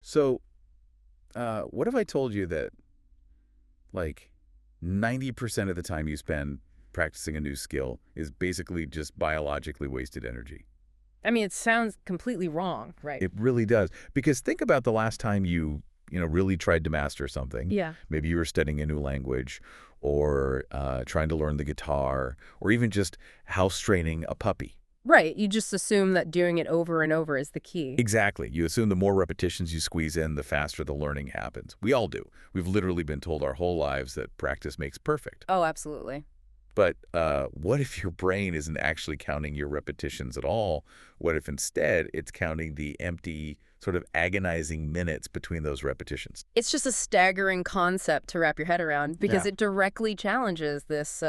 So, what if I told you that, like, 90% of the time you spend practicing a new skill is basically just biologically wasted energy? I mean, it sounds completely wrong, right? It really does. Because think about the last time you really tried to master something. Yeah. Maybe you were studying a new language or trying to learn the guitar or even just house training a puppy. Right. You just assume that doing it over and over is the key. Exactly. You assume the more repetitions you squeeze in, the faster the learning happens. We all do. We've literally been told our whole lives that practice makes perfect. Oh, absolutely. But what if your brain isn't actually counting your repetitions at all? What if instead it's counting the empty, sort of agonizing minutes between those repetitions? It's just a staggering concept to wrap your head around because Yeah. it directly challenges this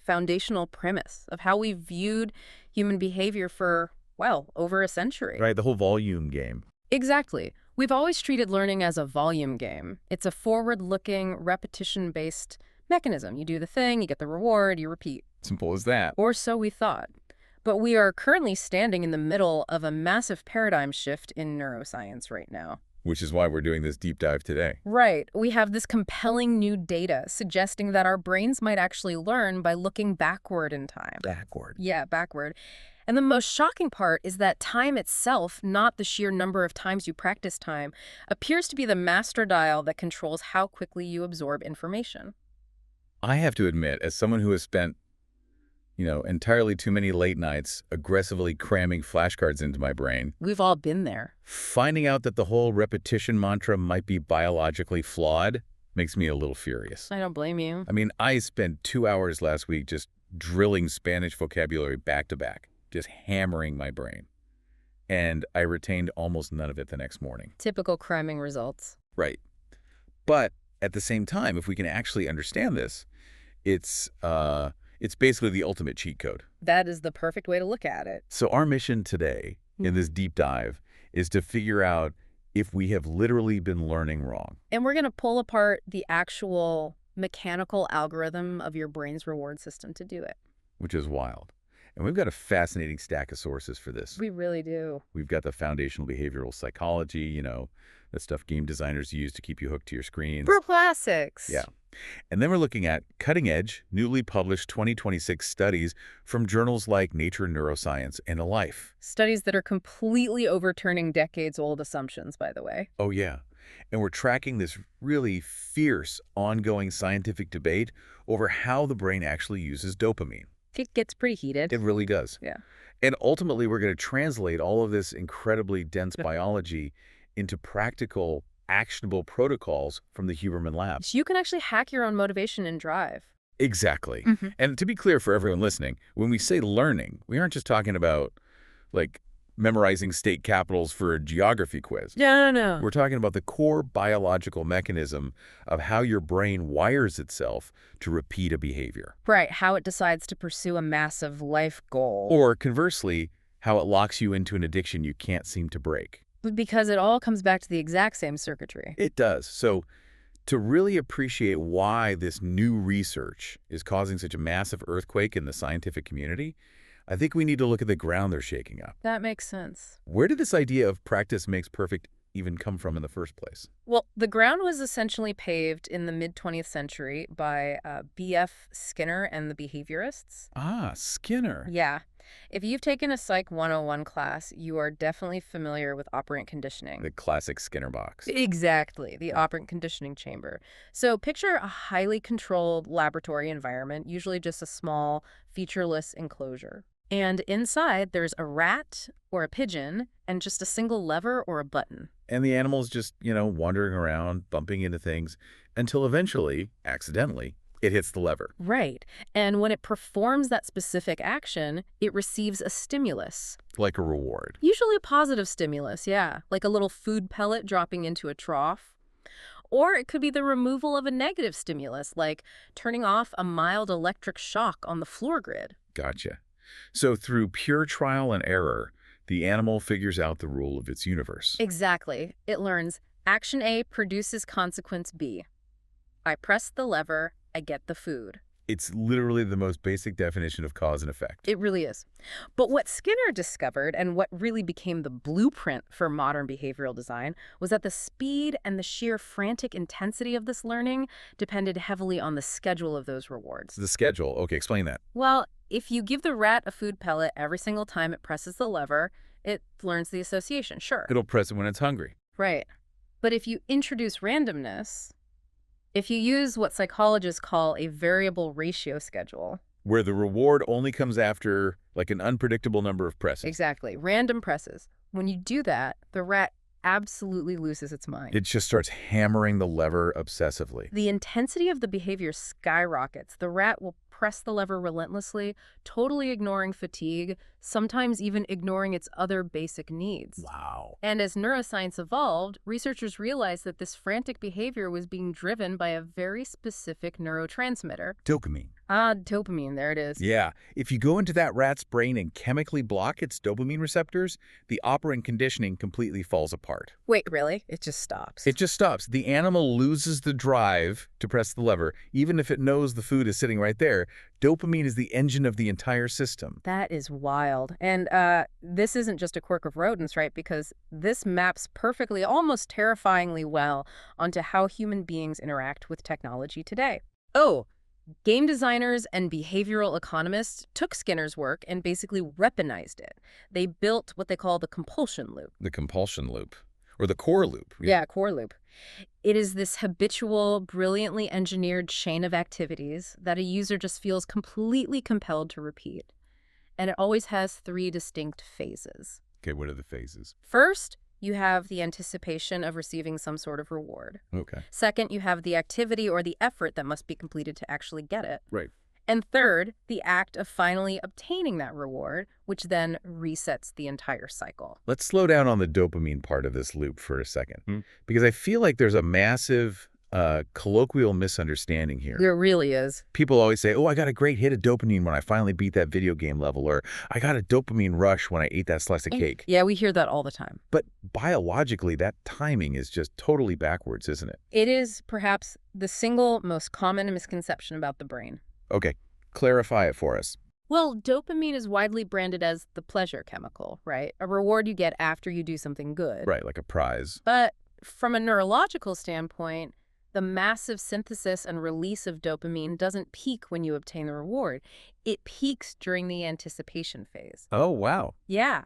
foundational premise of how we viewed human behavior for, well, over a century. Right, the whole volume game. Exactly. We've always treated learning as a volume game. It's a forward-looking, repetition-based mechanism. You do the thing, you get the reward, you repeat. Simple as that. Or so we thought. But we are currently standing in the middle of a massive paradigm shift in neuroscience right now. Which is why we're doing this deep dive today. Right. We have this compelling new data suggesting that our brains might actually learn by looking backward in time. Backward. Yeah, backward. And the most shocking part is that time itself, not the sheer number of times you practice time, appears to be the master dial that controls how quickly you absorb information. I have to admit, as someone who has spent, entirely too many late nights aggressively cramming flashcards into my brain, We've all been there. finding out that the whole repetition mantra might be biologically flawed makes me a little furious. I don't blame you. I mean, I spent 2 hours last week just drilling Spanish vocabulary back to back, just hammering my brain. And I retained almost none of it the next morning. Typical cramming results. Right. But at the same time, if we can actually understand this, it's basically the ultimate cheat code. That is the perfect way to look at it. So our mission today in this deep dive is to figure out if we have literally been learning wrong. And we're going to pull apart the actual mechanical algorithm of your brain's reward system to do it. Which is wild. And we've got a fascinating stack of sources for this. We really do. We've got the foundational behavioral psychology, the stuff game designers use to keep you hooked to your screens. For classics. Yeah. And then we're looking at cutting-edge, newly published 2026 studies from journals like Nature Neuroscience and Life. Studies that are completely overturning decades-old assumptions, by the way. Oh, yeah. And we're tracking this really fierce, ongoing scientific debate over how the brain actually uses dopamine. It gets pretty heated. It really does. Yeah. And ultimately, we're going to translate all of this incredibly dense biology into practical, actionable protocols from the Huberman Lab. So you can actually hack your own motivation and drive. Exactly. And to be clear for everyone listening, when we say learning, we aren't just talking about, like, memorizing state capitals for a geography quiz. No. We're talking about the core biological mechanism of how your brain wires itself to repeat a behavior. Right, how it decides to pursue a massive life goal. Or conversely, how it locks you into an addiction you can't seem to break. Because it all comes back to the exact same circuitry. It does. So to really appreciate why this new research is causing such a massive earthquake in the scientific community, I think we need to look at the ground they're shaking up. That makes sense. Where did this idea of practice makes perfect even come from in the first place? Well, the ground was essentially paved in the mid-20th century by B.F. Skinner and the behaviorists. Ah, Skinner. Yeah. If you've taken a Psych 101 class, you are definitely familiar with operant conditioning. The classic Skinner box. Exactly, the operant conditioning chamber. So picture a highly controlled laboratory environment, usually just a small, featureless enclosure. And inside, there's a rat or a pigeon and just a single lever or a button. And the animal's just, wandering around, bumping into things, until eventually, accidentally, it hits the lever. Right. And when it performs that specific action, it receives a stimulus. Like a reward. Usually a positive stimulus, yeah. Like a little food pellet dropping into a trough. Or it could be the removal of a negative stimulus, like turning off a mild electric shock on the floor grid. Gotcha. So through pure trial and error, the animal figures out the rule of its universe. Exactly. It learns action A produces consequence B. I press the lever, I get the food. It's literally the most basic definition of cause and effect. It really is. But what Skinner discovered, and what really became the blueprint for modern behavioral design, was that the speed and the sheer frantic intensity of this learning depended heavily on the schedule of those rewards. The schedule. Okay, explain that. Well, if you give the rat a food pellet every single time it presses the lever, it learns the association, sure. It'll press it when it's hungry. Right. But if you introduce randomness, if you use what psychologists call a variable ratio schedule. Where the reward only comes after, like, an unpredictable number of presses. Exactly. Random presses. When you do that, the rat absolutely loses its mind. It just starts hammering the lever obsessively. The intensity of the behavior skyrockets. The rat will press the lever relentlessly, totally ignoring fatigue, sometimes even ignoring its other basic needs. Wow. And as neuroscience evolved, researchers realized that this frantic behavior was being driven by a very specific neurotransmitter. Dopamine. Dopamine, there it is. Yeah. If you go into that rat's brain and chemically block its dopamine receptors, the operant conditioning completely falls apart. Wait, really? It just stops. It just stops. The animal loses the drive to press the lever, even if it knows the food is sitting right there. Dopamine is the engine of the entire system. That is wild. And this isn't just a quirk of rodents, right? Because this maps perfectly, almost terrifyingly well, onto how human beings interact with technology today. Oh, game designers and behavioral economists took Skinner's work and basically weaponized it. They built what they call the compulsion loop. The compulsion loop. Or the core loop. Yeah, core loop. It is this habitual, brilliantly engineered chain of activities that a user just feels completely compelled to repeat. And it always has 3 distinct phases. Okay, what are the phases? First, you have the anticipation of receiving some sort of reward. Okay. Second, you have the activity or the effort that must be completed to actually get it. Right. And third, the act of finally obtaining that reward, which then resets the entire cycle. Let's slow down on the dopamine part of this loop for a second, because I feel like there's a massive colloquial misunderstanding here. There really is. People always say, oh, I got a great hit of dopamine when I finally beat that video game level, or I got a dopamine rush when I ate that slice of cake. Yeah, we hear that all the time. But biologically, that timing is just totally backwards, isn't it? It is perhaps the single most common misconception about the brain. Okay, clarify it for us. Well, dopamine is widely branded as the pleasure chemical, right? A reward you get after you do something good. Right, like a prize. But from a neurological standpoint, the massive synthesis and release of dopamine doesn't peak when you obtain the reward. It peaks during the anticipation phase. Oh, wow. Yeah.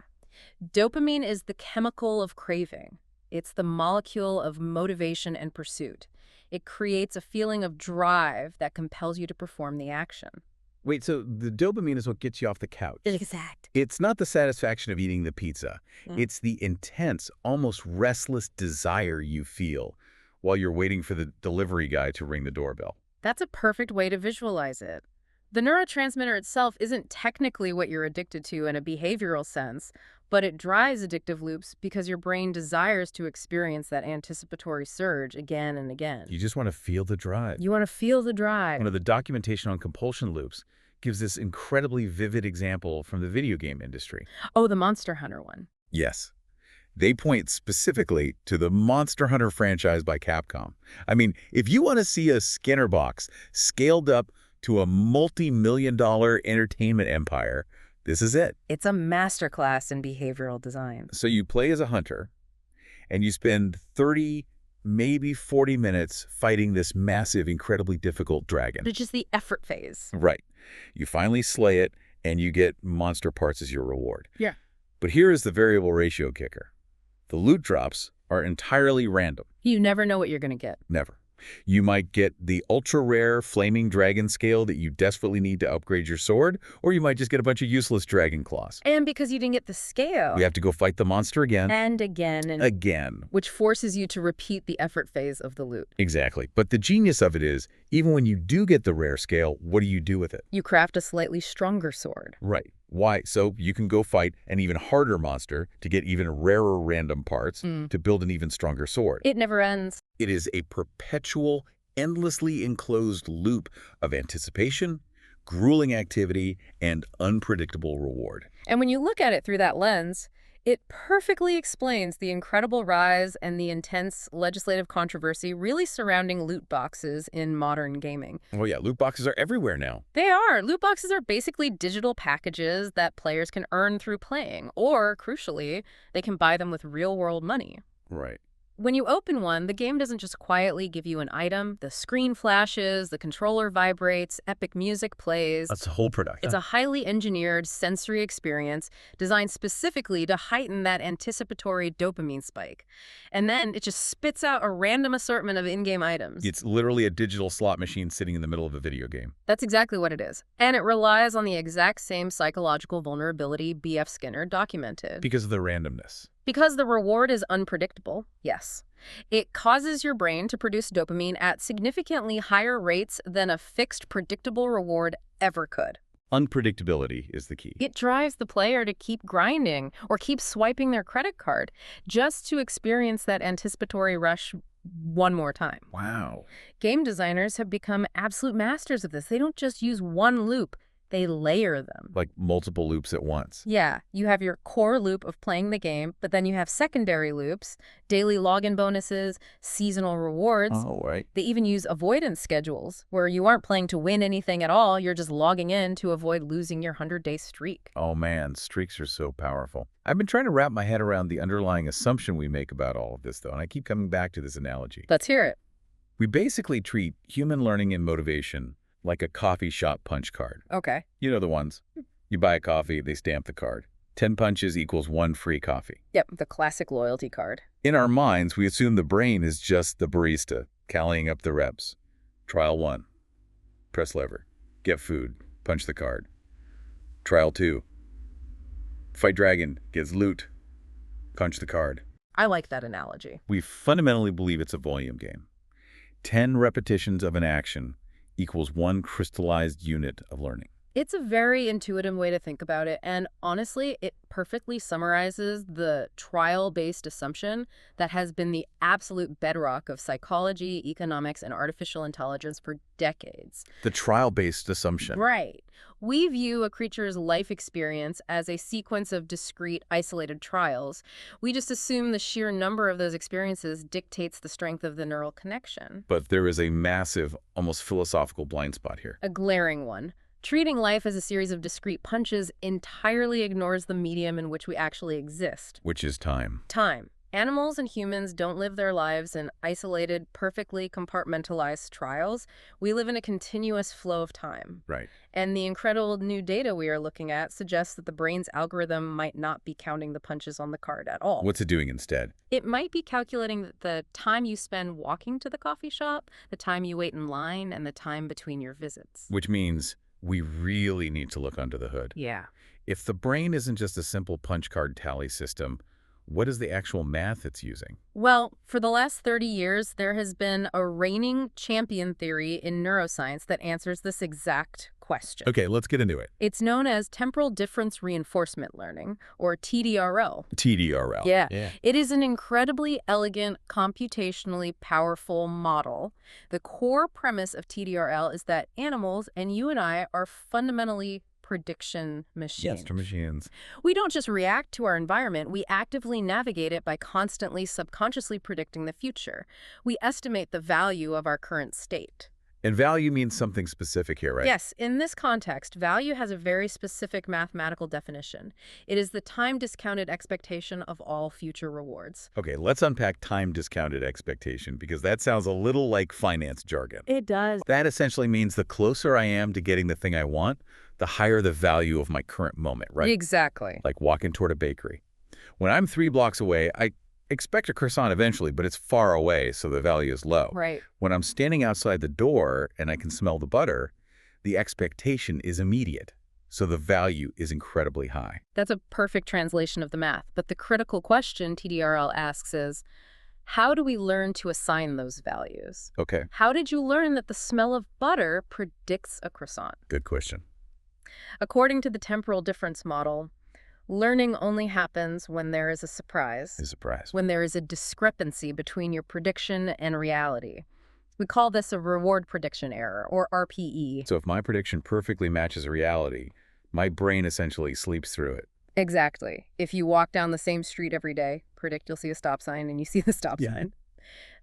Dopamine is the chemical of craving. It's the molecule of motivation and pursuit. It creates a feeling of drive that compels you to perform the action. Wait, so the dopamine is what gets you off the couch. Exact. It's not the satisfaction of eating the pizza. Mm. It's the intense, almost restless desire you feel while you're waiting for the delivery guy to ring the doorbell. That's a perfect way to visualize it. The neurotransmitter itself isn't technically what you're addicted to in a behavioral sense, but it drives addictive loops because your brain desires to experience that anticipatory surge again and again. You just want to feel the drive. You want to feel the drive. One of the documentation on compulsion loops gives this incredibly vivid example from the video game industry. Oh, the Monster Hunter one. Yes. They point specifically to the Monster Hunter franchise by Capcom. I mean, if you want to see a Skinner box scaled up to a multi-million-dollar entertainment empire, this is it. It's a masterclass in behavioral design. So you play as a hunter, and you spend 30, maybe 40 minutes fighting this massive, incredibly difficult dragon. Which is the effort phase. Right. You finally slay it, and you get monster parts as your reward. Yeah. But here is the variable ratio kicker. The loot drops are entirely random. You never know what you're going to get. Never. You might get the ultra-rare flaming dragon scale that you desperately need to upgrade your sword, or you might just get a bunch of useless dragon claws. And because you didn't get the scale. You have to go fight the monster again. And again. And again. Which forces you to repeat the effort phase of the loot. Exactly. But the genius of it is, even when you do get the rare scale, what do you do with it? You craft a slightly stronger sword. Right. Why? So you can go fight an even harder monster to get even rarer random parts to build an even stronger sword. It never ends. It is a perpetual, endlessly enclosed loop of anticipation, grueling activity, and unpredictable reward. And when you look at it through that lens, It perfectly explains the incredible rise and the intense legislative controversy really surrounding loot boxes in modern gaming. Well, yeah, loot boxes are everywhere now. They are. Loot boxes are basically digital packages that players can earn through playing, or, crucially, they can buy them with real-world money. Right. When you open one, the game doesn't just quietly give you an item. The screen flashes, the controller vibrates, epic music plays. That's a whole production. It's a highly engineered sensory experience designed specifically to heighten that anticipatory dopamine spike. And then it just spits out a random assortment of in-game items. It's literally a digital slot machine sitting in the middle of a video game. That's exactly what it is. And it relies on the exact same psychological vulnerability B.F. Skinner documented. Because of the randomness. Because the reward is unpredictable, yes. It causes your brain to produce dopamine at significantly higher rates than a fixed predictable reward ever could. Unpredictability is the key. It drives the player to keep grinding or keep swiping their credit card just to experience that anticipatory rush one more time. Wow. Game designers have become absolute masters of this. They don't just use one loop. They layer them. Like multiple loops at once. Yeah, you have your core loop of playing the game, but then you have secondary loops, daily login bonuses, seasonal rewards. Oh, right. They even use avoidance schedules, where you aren't playing to win anything at all, you're just logging in to avoid losing your 100-day streak. Oh, man, streaks are so powerful. I've been trying to wrap my head around the underlying assumption we make about all of this, though, and I keep coming back to this analogy. Let's hear it. We basically treat human learning and motivation like a coffee shop punch card. Okay. You know the ones. You buy a coffee, they stamp the card. 10 punches equals 1 free coffee. Yep, the classic loyalty card. In our minds, we assume the brain is just the barista, tallying up the reps. Trial 1. Press lever. Get food. Punch the card. Trial 2. Fight dragon. Gets loot. Punch the card. I like that analogy. We fundamentally believe it's a volume game. 10 repetitions of an action equals 1 crystallized unit of learning. It's a very intuitive way to think about it, and honestly, it perfectly summarizes the trial-based assumption that has been the absolute bedrock of psychology, economics, and artificial intelligence for decades. The trial-based assumption. Right. We view a creature's life experience as a sequence of discrete, isolated trials. We just assume the sheer number of those experiences dictates the strength of the neural connection. But there is a massive, almost philosophical blind spot here. A glaring one. Treating life as a series of discrete punches entirely ignores the medium in which we actually exist. Which is time. Time. Animals and humans don't live their lives in isolated, perfectly compartmentalized trials. We live in a continuous flow of time. Right. And the incredible new data we are looking at suggests that the brain's algorithm might not be counting the punches on the card at all. What's it doing instead? It might be calculating the time you spend walking to the coffee shop, the time you wait in line, and the time between your visits. Which means we really need to look under the hood. Yeah. If the brain isn't just a simple punch card tally system, what is the actual math it's using? Well, for the last 30 years, there has been a reigning champion theory in neuroscience that answers this exact question. Okay, let's get into it. It's known as temporal difference reinforcement learning, or TDRL. TDRL. Yeah. It is an incredibly elegant, computationally powerful model. The core premise of TDRL is that animals and you and I are fundamentally prediction machines. Yes, machines. We don't just react to our environment, we actively navigate it by constantly subconsciously predicting the future. We estimate the value of our current state. And value means something specific here, right? Yes, in this context, value has a very specific mathematical definition. It is the time-discounted expectation of all future rewards. Okay, let's unpack time-discounted expectation, because that sounds a little like finance jargon. It does. That essentially means the closer I am to getting the thing I want, the higher the value of my current moment, right? Exactly. Like walking toward a bakery. When I'm 3 blocks away, I expect a croissant eventually, but it's far away, so the value is low. Right. When I'm standing outside the door and I can smell the butter, the expectation is immediate, so the value is incredibly high. That's a perfect translation of the math. But the critical question TDRL asks is, how do we learn to assign those values? Okay. How did you learn that the smell of butter predicts a croissant? Good question. According to the temporal difference model, learning only happens when there is a surprise. When there is a discrepancy between your prediction and reality. We call this a reward prediction error, or RPE. So if my prediction perfectly matches reality, my brain essentially sleeps through it. Exactly. If you walk down the same street every day, predict you'll see a stop sign and you see the stop Yeah. sign.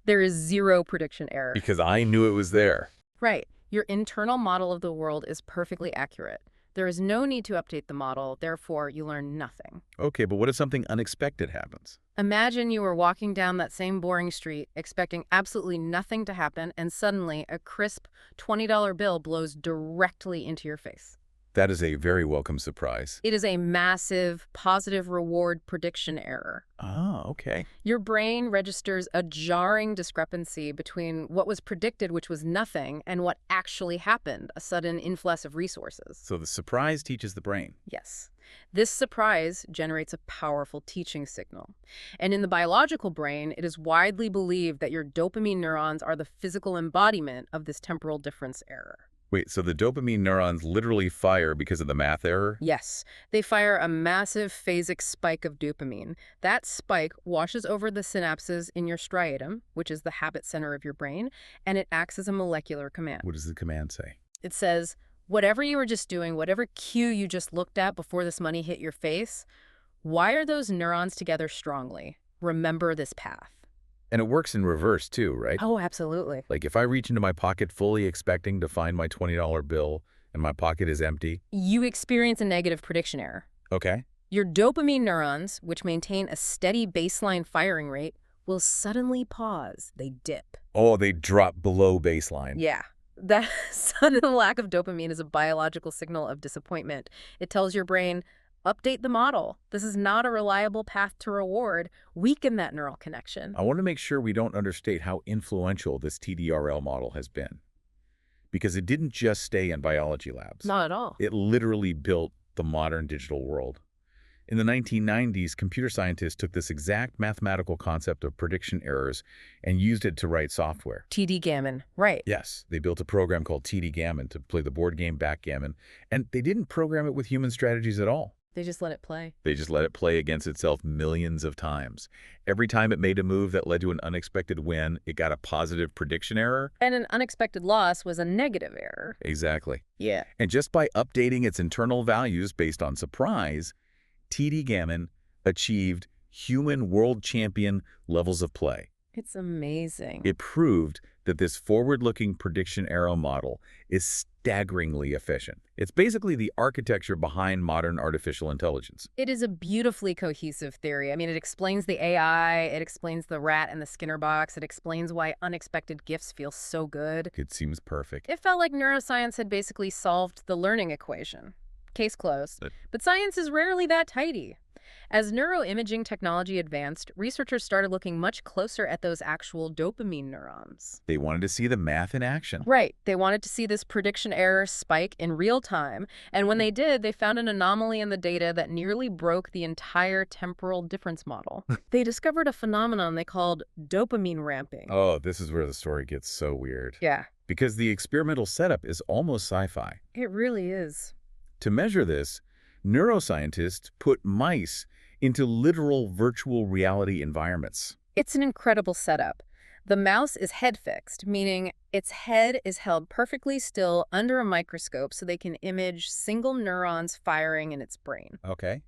There is zero prediction error. Because I knew it was there. Right. Your internal model of the world is perfectly accurate. There is no need to update the model, therefore you learn nothing. Okay, but what if something unexpected happens? Imagine you were walking down that same boring street, expecting absolutely nothing to happen, and suddenly a crisp $20 bill blows directly into your face. That is a very welcome surprise. It is a massive positive reward prediction error. Ah, okay. Your brain registers a jarring discrepancy between what was predicted, which was nothing, and what actually happened, a sudden influx of resources. So the surprise teaches the brain. Yes. This surprise generates a powerful teaching signal. And in the biological brain, it is widely believed that your dopamine neurons are the physical embodiment of this temporal difference error. Wait, so the dopamine neurons literally fire because of the math error? Yes, they fire a massive phasic spike of dopamine. That spike washes over the synapses in your striatum, which is the habit center of your brain, and it acts as a molecular command. What does the command say? It says, whatever you were just doing, whatever cue you just looked at before this money hit your face, wire those neurons together strongly. Remember this path. And it works in reverse too, right? Oh, absolutely. Like if I reach into my pocket fully expecting to find my $20 bill and my pocket is empty. You experience a negative prediction error. Okay. Your dopamine neurons, which maintain a steady baseline firing rate, will suddenly pause. They dip. Oh, they drop below baseline. Yeah. That sudden lack of dopamine is a biological signal of disappointment. It tells your brain, update the model. This is not a reliable path to reward. Weaken that neural connection. I want to make sure we don't understate how influential this TDRL model has been. Because it didn't just stay in biology labs. Not at all. It literally built the modern digital world. In the 1990s, computer scientists took this exact mathematical concept of prediction errors and used it to write software. TD Gammon, right. Yes, they built a program called TD Gammon to play the board game backgammon, and they didn't program it with human strategies at all. They just let it play. They just let it play against itself millions of times. Every time it made a move that led to an unexpected win, it got a positive prediction error. And an unexpected loss was a negative error. Exactly. Yeah. And just by updating its internal values based on surprise, TD Gammon achieved human world champion levels of play. It's amazing. It proved that this forward-looking prediction error model is staggeringly efficient. It's basically the architecture behind modern artificial intelligence. It is a beautifully cohesive theory. I mean, it explains the AI, it explains the rat and the Skinner box, it explains why unexpected gifts feel so good. It seems perfect. It felt like neuroscience had basically solved the learning equation. Case closed. But science is rarely that tidy. As neuroimaging technology advanced, researchers started looking much closer at those actual dopamine neurons. They wanted to see the math in action. Right. They wanted to see this prediction error spike in real time. And when they did, they found an anomaly in the data that nearly broke the entire temporal difference model. They discovered a phenomenon they called dopamine ramping. Oh, this is where the story gets so weird. Yeah, Because the experimental setup is almost sci-fi. it really is. To measure this, neuroscientists put mice into literal virtual reality environments. It's an incredible setup. The mouse is head-fixed, meaning its head is held perfectly still under a microscope so they can image single neurons firing in its brain. Okay.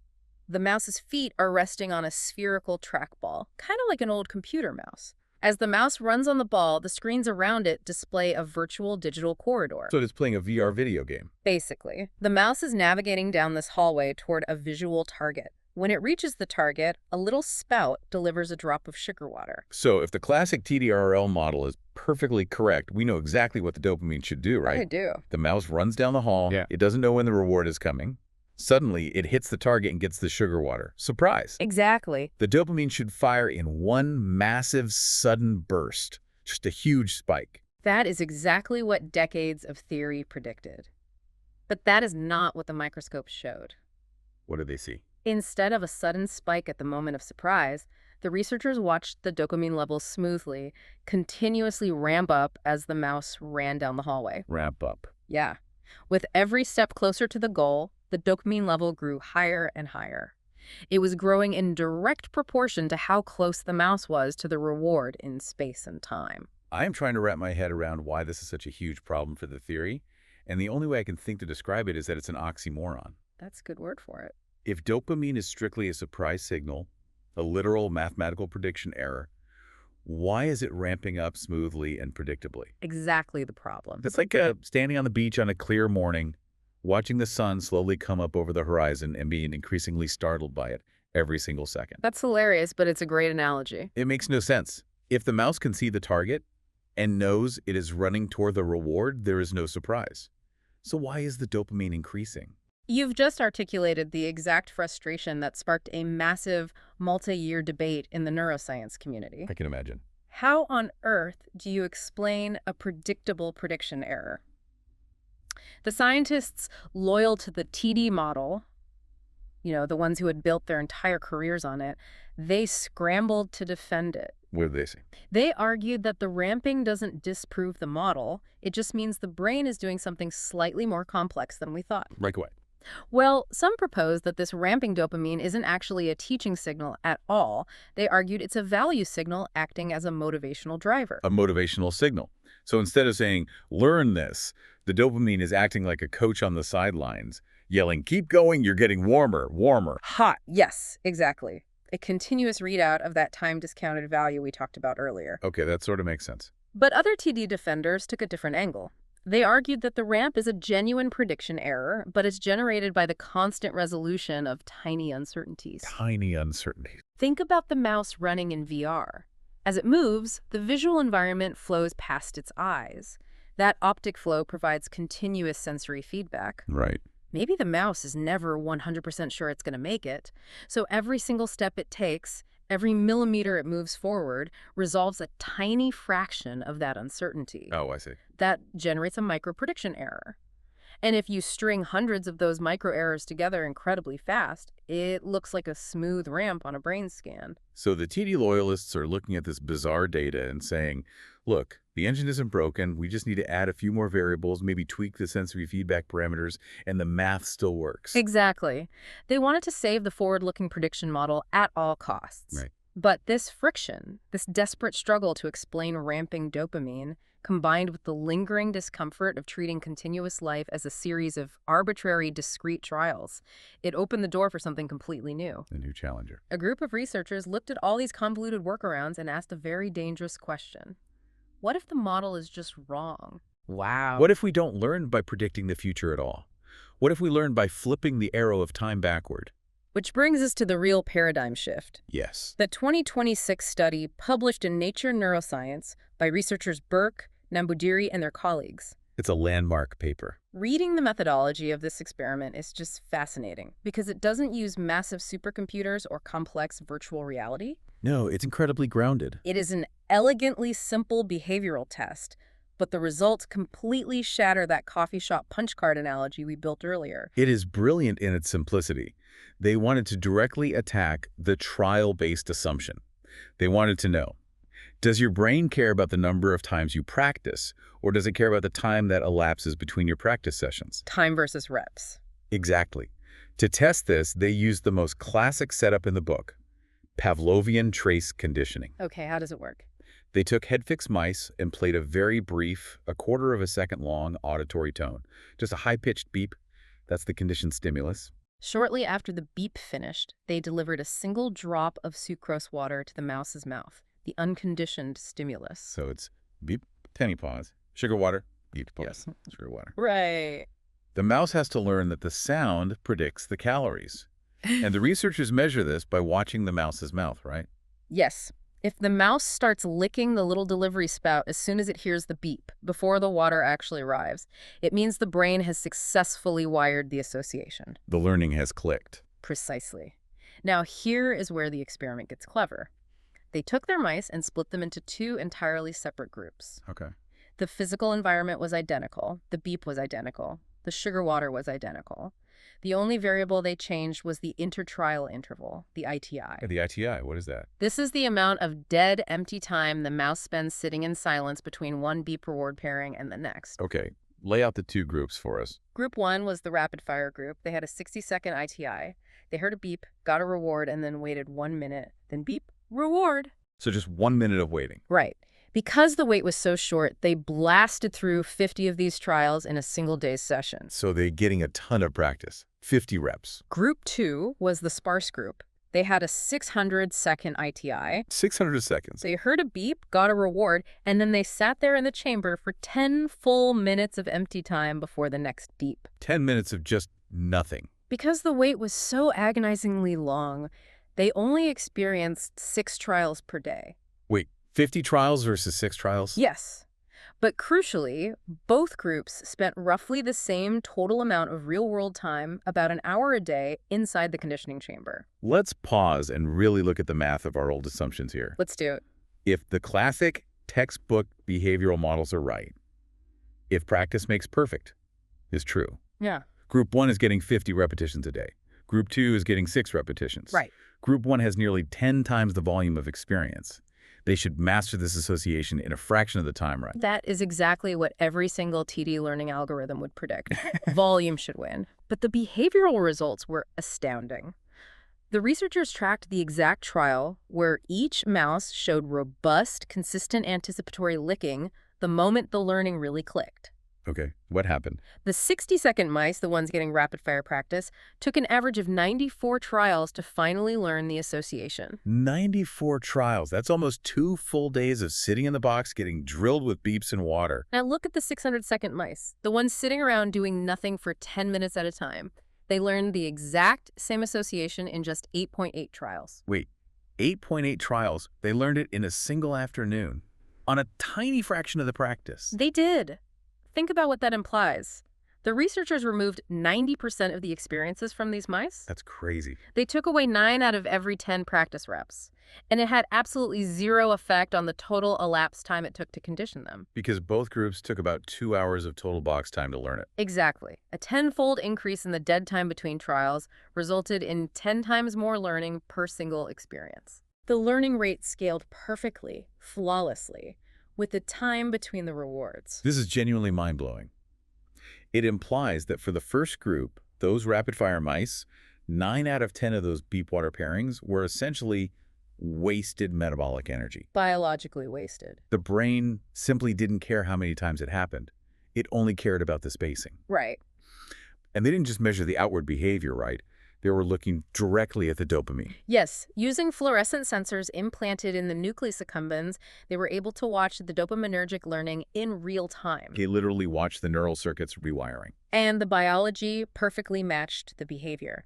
The mouse's feet are resting on a spherical trackball, kind of like an old computer mouse. As the mouse runs on the ball, the screens around it display a virtual digital corridor. So it's playing a VR video game. Basically, the mouse is navigating down this hallway toward a visual target. When it reaches the target, a little spout delivers a drop of sugar water. So if the classic TDRL model is perfectly correct, we know exactly what the dopamine should do, right? I do. The mouse runs down the hall. Yeah. It doesn't know when the reward is coming. Suddenly, it hits the target and gets the sugar water. Surprise! Exactly. The dopamine should fire in one massive, sudden burst. Just a huge spike. That is exactly what decades of theory predicted. But that is not what the microscope showed. What do they see? Instead of a sudden spike at the moment of surprise, the researchers watched the dopamine levels smoothly, continuously ramp up as the mouse ran down the hallway. Ramp up. Yeah. With every step closer to the goal, the dopamine level grew higher and higher. It was growing in direct proportion to how close the mouse was to the reward in space and time. I am trying to wrap my head around why this is such a huge problem for the theory, and the only way I can think to describe it is that it's an oxymoron. That's a good word for it. If dopamine is strictly a surprise signal, a literal mathematical prediction error, why is it ramping up smoothly and predictably? Exactly the problem. It's like standing on the beach on a clear morning, watching the sun slowly come up over the horizon and being increasingly startled by it every single second. That's hilarious, but it's a great analogy. It makes no sense. If the mouse can see the target and knows it is running toward the reward, there is no surprise. So why is the dopamine increasing? You've just articulated the exact frustration that sparked a massive multi-year debate in the neuroscience community. I can imagine. How on earth do you explain a predictable prediction error? The scientists loyal to the TD model, the ones who had built their entire careers on it, they scrambled to defend it. What did they say? They argued that the ramping doesn't disprove the model. It just means the brain is doing something slightly more complex than we thought. Right away. Well, some proposed that this ramping dopamine isn't actually a teaching signal at all. They argued it's a value signal acting as a motivational driver. A motivational signal. So instead of saying, learn this, the dopamine is acting like a coach on the sidelines, yelling, keep going, you're getting warmer, warmer. Hot. Yes, exactly. A continuous readout of that time-discounted value we talked about earlier. Okay, that sort of makes sense. But other TD defenders took a different angle. They argued that the ramp is a genuine prediction error, but it's generated by the constant resolution of tiny uncertainties. Tiny uncertainties. Think about the mouse running in VR. As it moves, the visual environment flows past its eyes. That optic flow provides continuous sensory feedback. Right. Maybe the mouse is never 100% sure it's going to make it, so every single step it takes, every millimeter it moves forward, resolves a tiny fraction of that uncertainty. Oh, I see. That generates a micro-prediction error. And if you string hundreds of those micro-errors together incredibly fast, it looks like a smooth ramp on a brain scan. So the TD loyalists are looking at this bizarre data and saying, look, the engine isn't broken, we just need to add a few more variables, maybe tweak the sensory feedback parameters, and the math still works. Exactly. They wanted to save the forward-looking prediction model at all costs. Right. But this friction, this desperate struggle to explain ramping dopamine, combined with the lingering discomfort of treating continuous life as a series of arbitrary, discrete trials, it opened the door for something completely new. A new challenger. A group of researchers looked at all these convoluted workarounds and asked a very dangerous question. What if the model is just wrong? Wow. What if we don't learn by predicting the future at all? What if we learn by flipping the arrow of time backward? Which brings us to the real paradigm shift. Yes. The 2026 study published in Nature Neuroscience by researchers Burke, Nambudiri, and their colleagues. It's a landmark paper. Reading the methodology of this experiment is just fascinating because it doesn't use massive supercomputers or complex virtual reality. No, it's incredibly grounded. It is an elegantly simple behavioral test, but the results completely shatter that coffee shop punch card analogy we built earlier. It is brilliant in its simplicity. They wanted to directly attack the trial-based assumption. They wanted to know, does your brain care about the number of times you practice, or does it care about the time that elapses between your practice sessions? Time versus reps. Exactly. To test this, they used the most classic setup in the book, Pavlovian trace conditioning. Okay, how does it work? They took head-fixed mice and played a very brief, a quarter of a second long auditory tone. Just a high-pitched beep. That's the conditioned stimulus. Shortly after the beep finished, they delivered a single drop of sucrose water to the mouse's mouth, the unconditioned stimulus. So it's beep, tiny pause, sugar water, beep, pause, sugar water. Right. The mouse has to learn that the sound predicts the calories. And the researchers measure this by watching the mouse's mouth, right? Yes. If the mouse starts licking the little delivery spout as soon as it hears the beep, before the water actually arrives, it means the brain has successfully wired the association. The learning has clicked. Precisely. Now, here is where the experiment gets clever. They took their mice and split them into two entirely separate groups. Okay. The physical environment was identical. The beep was identical. The sugar water was identical. The only variable they changed was the intertrial interval, the ITI. The ITI, what is that? This is the amount of dead, empty time the mouse spends sitting in silence between one beep reward pairing and the next. Okay, lay out the two groups for us. Group 1 was the rapid-fire group. They had a 60-second ITI. They heard a beep, got a reward, and then waited 1 minute. Then beep, reward. So just 1 minute of waiting. Right. Because the wait was so short, they blasted through 50 of these trials in a single day's session. So they're getting a ton of practice. 50 reps. Group 2 was the sparse group. They had a 600-second ITI. 600 seconds. They heard a beep, got a reward, and then they sat there in the chamber for 10 full minutes of empty time before the next beep. 10 minutes of just nothing. Because the wait was so agonizingly long, they only experienced 6 trials per day. Wait, 50 trials versus 6 trials? Yes. But crucially, both groups spent roughly the same total amount of real-world time, about an hour a day, inside the conditioning chamber. Let's pause and really look at the math of our old assumptions here. Let's do it. If the classic textbook behavioral models are right, if practice makes perfect is true, Yeah. Group 1 is getting 50 repetitions a day. Group 2 is getting 6 repetitions. Right. Group 1 has nearly 10 times the volume of experience. They should master this association in a fraction of the time, right? That is exactly what every single TD learning algorithm would predict. Volume should win. But the behavioral results were astounding. The researchers tracked the exact trial where each mouse showed robust, consistent anticipatory licking the moment the learning really clicked. Okay, what happened? The 60-second mice, the ones getting rapid-fire practice, took an average of 94 trials to finally learn the association. 94 trials. That's almost 2 full days of sitting in the box getting drilled with beeps and water. Now look at the 600-second mice, the ones sitting around doing nothing for 10 minutes at a time. They learned the exact same association in just 8.8 trials. Wait, 8.8 trials. They learned it in a single afternoon on a tiny fraction of the practice. They did. Think about what that implies. The researchers removed 90% of the experiences from these mice. That's crazy. They took away 9 out of every 10 practice reps. And it had absolutely zero effect on the total elapsed time it took to condition them. Because both groups took about 2 hours of total box time to learn it. Exactly. A 10-fold increase in the dead time between trials resulted in 10 times more learning per single experience. The learning rate scaled perfectly, flawlessly, with the time between the rewards. This is genuinely mind-blowing. It implies that for the first group, those rapid-fire mice, 9 out of 10 of those beep water pairings were essentially wasted metabolic energy. Biologically wasted. The brain simply didn't care how many times it happened. It only cared about the spacing. Right. And they didn't just measure the outward behavior, right? They were looking directly at the dopamine. Yes, using fluorescent sensors implanted in the nucleus accumbens, they were able to watch the dopaminergic learning in real time. They literally watched the neural circuits rewiring. And the biology perfectly matched the behavior.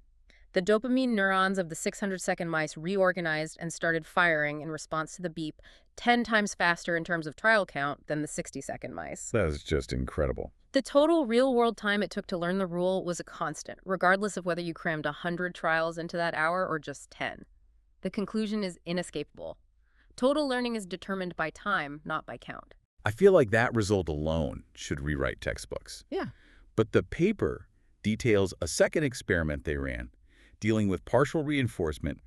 The dopamine neurons of the 600-second mice reorganized and started firing in response to the beep 10 times faster in terms of trial count than the 60-second mice. That was just incredible. The total real-world time it took to learn the rule was a constant, regardless of whether you crammed 100 trials into that hour or just 10. The conclusion is inescapable. Total learning is determined by time, not by count. I feel like that result alone should rewrite textbooks. Yeah. But the paper details a second experiment they ran, dealing with partial reinforcement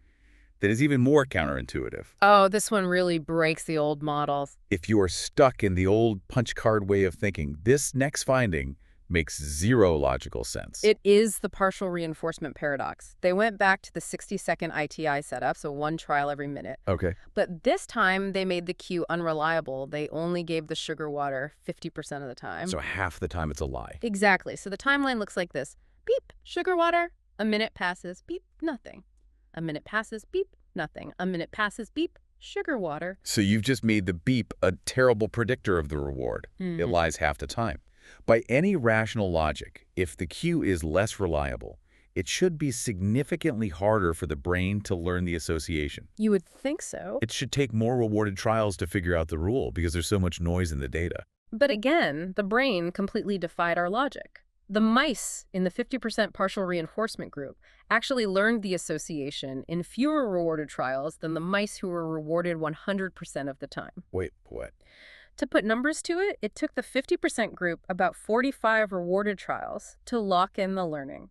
that is even more counterintuitive. Oh, this one really breaks the old model. If you are stuck in the old punch card way of thinking, this next finding makes zero logical sense. It is the partial reinforcement paradox. They went back to the 60-second ITI setup, so 1 trial every minute. Okay. But this time, they made the cue unreliable. They only gave the sugar water 50% of the time. So half the time it's a lie. Exactly. So the timeline looks like this. Beep, sugar water. A minute passes, beep, nothing. A minute passes, beep, nothing. A minute passes, beep, sugar water. So you've just made the beep a terrible predictor of the reward. It lies half the time. By any rational logic, if the cue is less reliable, it should be significantly harder for the brain to learn the association. You would think so. It should take more rewarded trials to figure out the rule because there's so much noise in the data. But again, the brain completely defied our logic. The mice in the 50% partial reinforcement group actually learned the association in fewer rewarded trials than the mice who were rewarded 100% of the time. Wait, what? To put numbers to it, it took the 50% group about 45 rewarded trials to lock in the learning.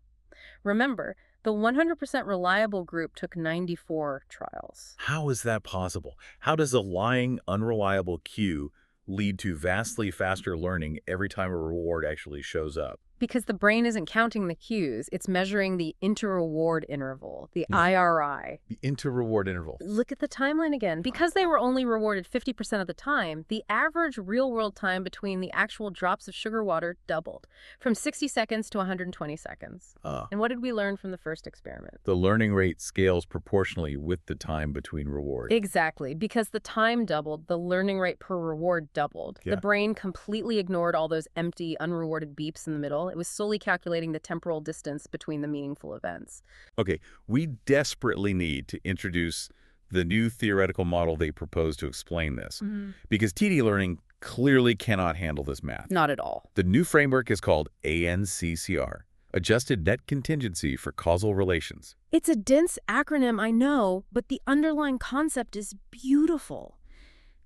Remember, the 100% reliable group took 94 trials. How is that possible? How does a lying, unreliable cue lead to vastly faster learning every time a reward actually shows up? Because the brain isn't counting the cues, it's measuring the inter-reward interval, the IRI. The inter-reward interval. Look at the timeline again. Because they were only rewarded 50% of the time, the average real-world time between the actual drops of sugar water doubled, from 60 seconds to 120 seconds. And what did we learn from the first experiment? The learning rate scales proportionally with the time between rewards. Exactly. Because the time doubled, the learning rate per reward doubled. Yeah. The brain completely ignored all those empty, unrewarded beeps in the middle. It was solely calculating the temporal distance between the meaningful events. Okay, we desperately need to introduce the new theoretical model they propose to explain this, because TD learning clearly cannot handle this math. Not at all. The new framework is called ANCCR, Adjusted Net Contingency for Causal Relations. It's a dense acronym, I know, but the underlying concept is beautiful.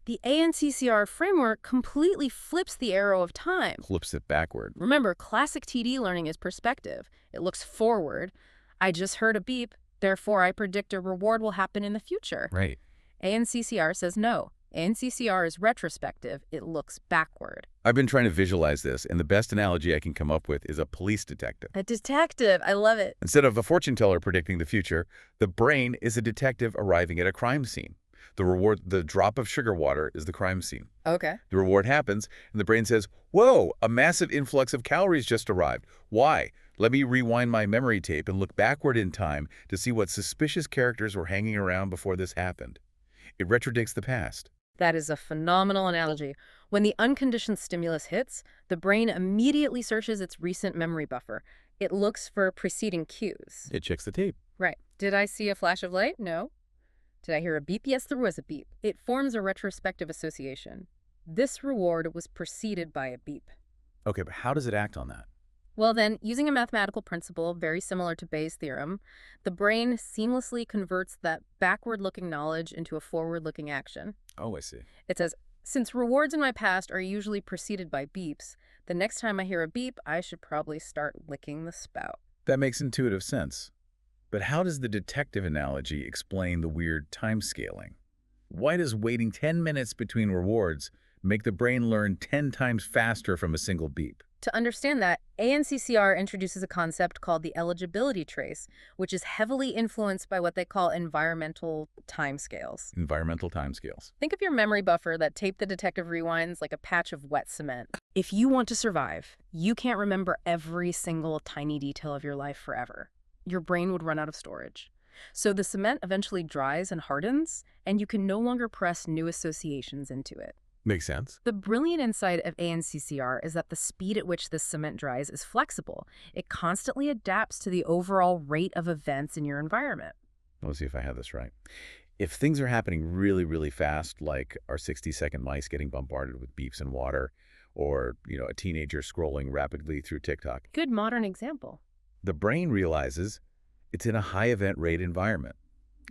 The ANCCR framework completely flips the arrow of time. Flips it backward. Remember, classic TD learning is perspective. It looks forward. I just heard a beep, therefore I predict a reward will happen in the future. Right. ANCCR says no. ANCCR is retrospective. It looks backward. I've been trying to visualize this, and the best analogy I can come up with is a police detective. A detective. I love it. Instead of a fortune teller predicting the future, the brain is a detective arriving at a crime scene. The drop of sugar water is the crime scene. Okay. The reward happens, and the brain says, whoa, a massive influx of calories just arrived. Why? Let me rewind my memory tape and look backward in time to see what suspicious characters were hanging around before this happened. It retrodicts the past. That is a phenomenal analogy. When the unconditioned stimulus hits, the brain immediately searches its recent memory buffer. It looks for preceding cues. It checks the tape. Right. Did I see a flash of light? No. Did I hear a beep? Yes, there was a beep. It forms a retrospective association. This reward was preceded by a beep. Okay, but how does it act on that? Well then, using a mathematical principle very similar to Bayes' theorem, the brain seamlessly converts that backward-looking knowledge into a forward-looking action. Oh, I see. It says, since rewards in my past are usually preceded by beeps, the next time I hear a beep, I should probably start licking the spout. That makes intuitive sense. But how does the detective analogy explain the weird time scaling? Why does waiting 10 minutes between rewards make the brain learn 10 times faster from a single beep? To understand that, ANCCR introduces a concept called the eligibility trace, which is heavily influenced by what they call environmental timescales. Environmental timescales. Think of your memory buffer that tape the detective rewinds like a patch of wet cement. If you want to survive, you can't remember every single tiny detail of your life forever. Your brain would run out of storage. So the cement eventually dries and hardens, and you can no longer press new associations into it. Makes sense. The brilliant insight of ANCCR is that the speed at which this cement dries is flexible. It constantly adapts to the overall rate of events in your environment. Let's see if I have this right. If things are happening really, really fast, like our 60-second mice getting bombarded with beeps and water, or, a teenager scrolling rapidly through TikTok, Good modern example. the brain realizes it's in a high event rate environment.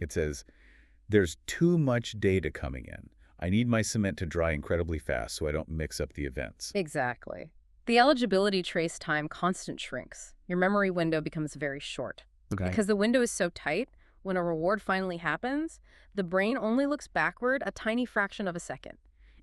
It says, there's too much data coming in. I need my cement to dry incredibly fast so I don't mix up the events. Exactly. The eligibility trace time constant shrinks. Your memory window becomes very short. Okay. Because the window is so tight, when a reward finally happens, the brain only looks backward a tiny fraction of a second.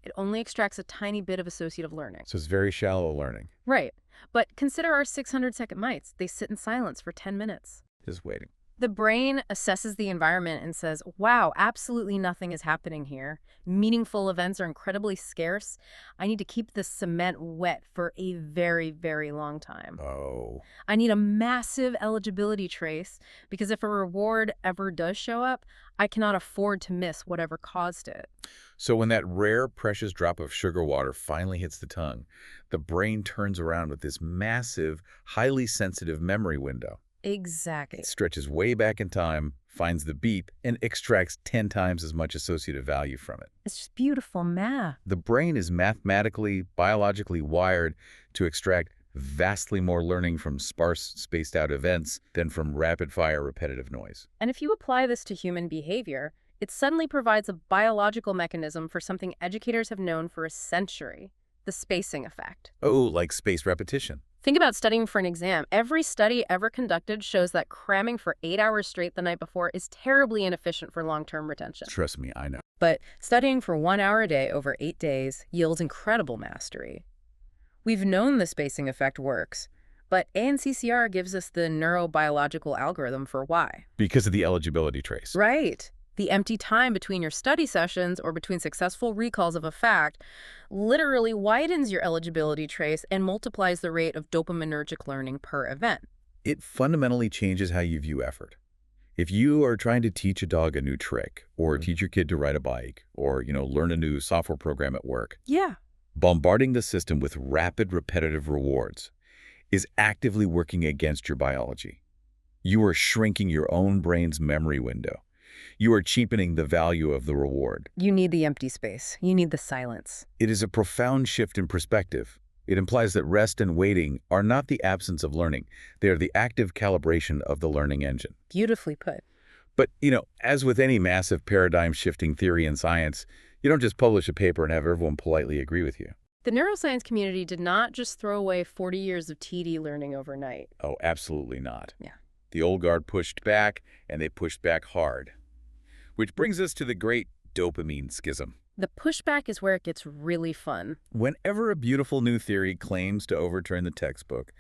It only extracts a tiny bit of associative learning. So it's very shallow learning. Right. But consider our 600-second mice. They sit in silence for 10 minutes. Just waiting. The brain assesses the environment and says, wow, absolutely nothing is happening here. Meaningful events are incredibly scarce. I need to keep the cement wet for a very, very long time. Oh. I need a massive eligibility trace because if a reward ever does show up, I cannot afford to miss whatever caused it. So when that rare, precious drop of sugar water finally hits the tongue, the brain turns around with this massive, highly sensitive memory window. Exactly. It stretches way back in time, finds the beep, and extracts 10 times as much associative value from it. It's just beautiful math. The brain is mathematically, biologically wired to extract vastly more learning from sparse, spaced-out events than from rapid-fire repetitive noise. And if you apply this to human behavior, it suddenly provides a biological mechanism for something educators have known for a century, the spacing effect. Oh, like spaced repetition. Think about studying for an exam. Every study ever conducted shows that cramming for 8 hours straight the night before is terribly inefficient for long-term retention. Trust me, I know. But studying for 1 hour a day over 8 days yields incredible mastery. We've known the spacing effect works, But ANCCR gives us the neurobiological algorithm for why. Because of the eligibility trace. Right. The empty time between your study sessions or between successful recalls of a fact literally widens your eligibility trace and multiplies the rate of dopaminergic learning per event. It fundamentally changes how you view effort. If you are trying to teach a dog a new trick, or teach your kid to ride a bike, or, learn a new software program at work, Yeah. bombarding the system with rapid, repetitive rewards is actively working against your biology. You are shrinking your own brain's memory window. You are cheapening the value of the reward. You need the empty space. You need the silence. It is a profound shift in perspective. It implies that rest and waiting are not the absence of learning. They are the active calibration of the learning engine. Beautifully put. But, as with any massive paradigm-shifting theory in science, you don't just publish a paper and have everyone politely agree with you. The neuroscience community did not just throw away 40 years of TD learning overnight. Oh, absolutely not. Yeah. The old guard pushed back, and they pushed back hard. Which brings us to the great dopamine schism. The pushback is where it gets really fun. Whenever a beautiful new theory claims to overturn the textbook,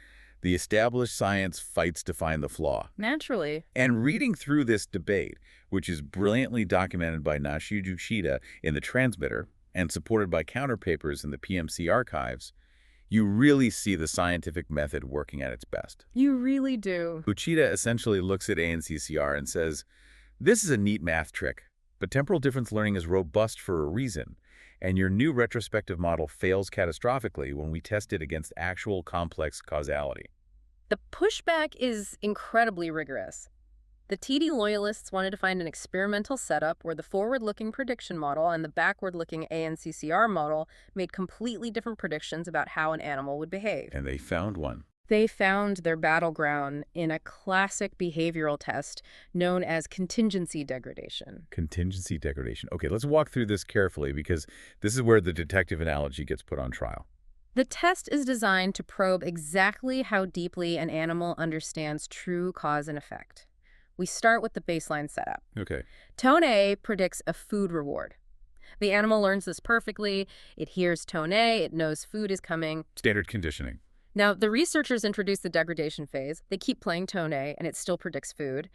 the established science fights to find the flaw. Naturally. And reading through this debate, which is brilliantly documented by Nashi Uchida in The Transmitter and supported by counterpapers in the PMC archives, you really see the scientific method working at its best. You really do. Uchida essentially looks at ANCCR and says, this is a neat math trick, but temporal difference learning is robust for a reason, and your new retrospective model fails catastrophically when we test it against actual complex causality. The pushback is incredibly rigorous. The TD loyalists wanted to find an experimental setup where the forward-looking prediction model and the backward-looking ANCCR model made completely different predictions about how an animal would behave. And they found one. They found their battleground in a classic behavioral test known as contingency degradation. Contingency degradation. Okay, let's walk through this carefully because this is where the detective analogy gets put on trial. The test is designed to probe exactly how deeply an animal understands true cause and effect. We start with the baseline setup. Okay. Tone A predicts a food reward. The animal learns this perfectly. It hears tone A, it knows food is coming. Standard conditioning. Now, the researchers introduce the degradation phase. They keep playing tone A, and it still predicts food.